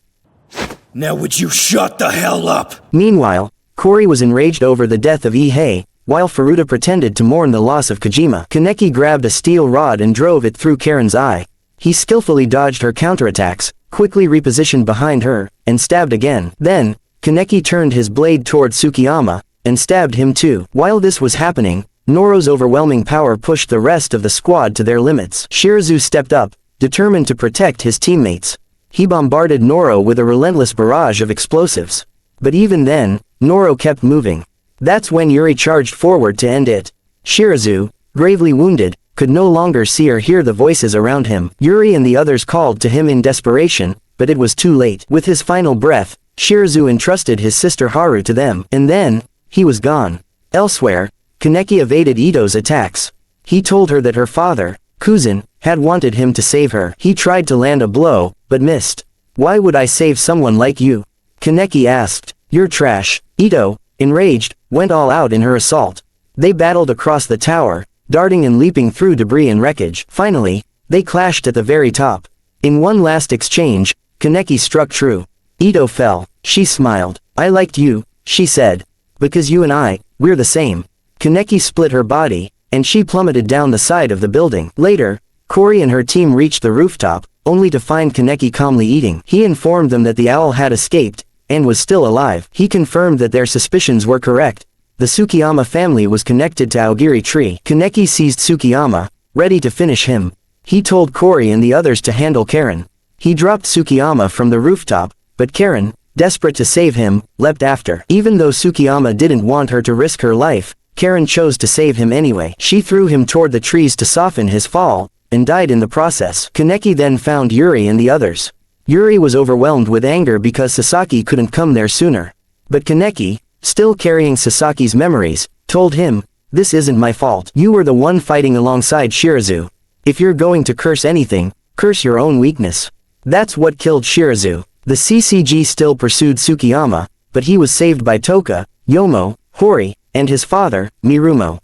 Now would you shut the hell up? Meanwhile, Kori was enraged over the death of Ihei, while Furuta pretended to mourn the loss of Kojima. Kaneki grabbed a steel rod and drove it through Karen's eye. He skillfully dodged her counterattacks, quickly repositioned behind her, and stabbed again. Then, Kaneki turned his blade toward Tsukiyama, and stabbed him too. While this was happening, Noro's overwhelming power pushed the rest of the squad to their limits. Shirazu stepped up, determined to protect his teammates. He bombarded Noro with a relentless barrage of explosives. But even then, Noro kept moving. That's when Yuri charged forward to end it. Shirazu, gravely wounded, could no longer see or hear the voices around him. Yuri and the others called to him in desperation, but it was too late. With his final breath, Shirazu entrusted his sister Haru to them, and then, he was gone. Elsewhere, Kaneki evaded Ito's attacks. He told her that her father, Kuzan, had wanted him to save her. He tried to land a blow, but missed. "Why would I save someone like you?" Kaneki asked. "You're trash." Ito, enraged, went all out in her assault. They battled across the tower, darting and leaping through debris and wreckage. Finally, they clashed at the very top. In one last exchange, Kaneki struck true. Ito fell. She smiled. "I liked you," she said. "Because you and we're the same." Kaneki split her body, and she plummeted down the side of the building. Later, Kori and her team reached the rooftop, only to find Kaneki calmly eating. He informed them that the owl had escaped, and was still alive. He confirmed that their suspicions were correct. The Tsukiyama family was connected to Aogiri Tree. Kaneki seized Tsukiyama, ready to finish him. He told Kori and the others to handle Karen. He dropped Tsukiyama from the rooftop, but Karen, desperate to save him, leapt after. Even though Tsukiyama didn't want her to risk her life, Karen chose to save him anyway. She threw him toward the trees to soften his fall, and died in the process. Kaneki then found Yuri and the others. Yuri was overwhelmed with anger because Sasaki couldn't come there sooner. But Kaneki, still carrying Sasaki's memories, told him, "This isn't my fault. You were the one fighting alongside Shirazu. If you're going to curse anything, curse your own weakness." That's what killed Shirazu. The CCG still pursued Tsukiyama, but he was saved by Toka, Yomo, Hori, and his father, Mirumo.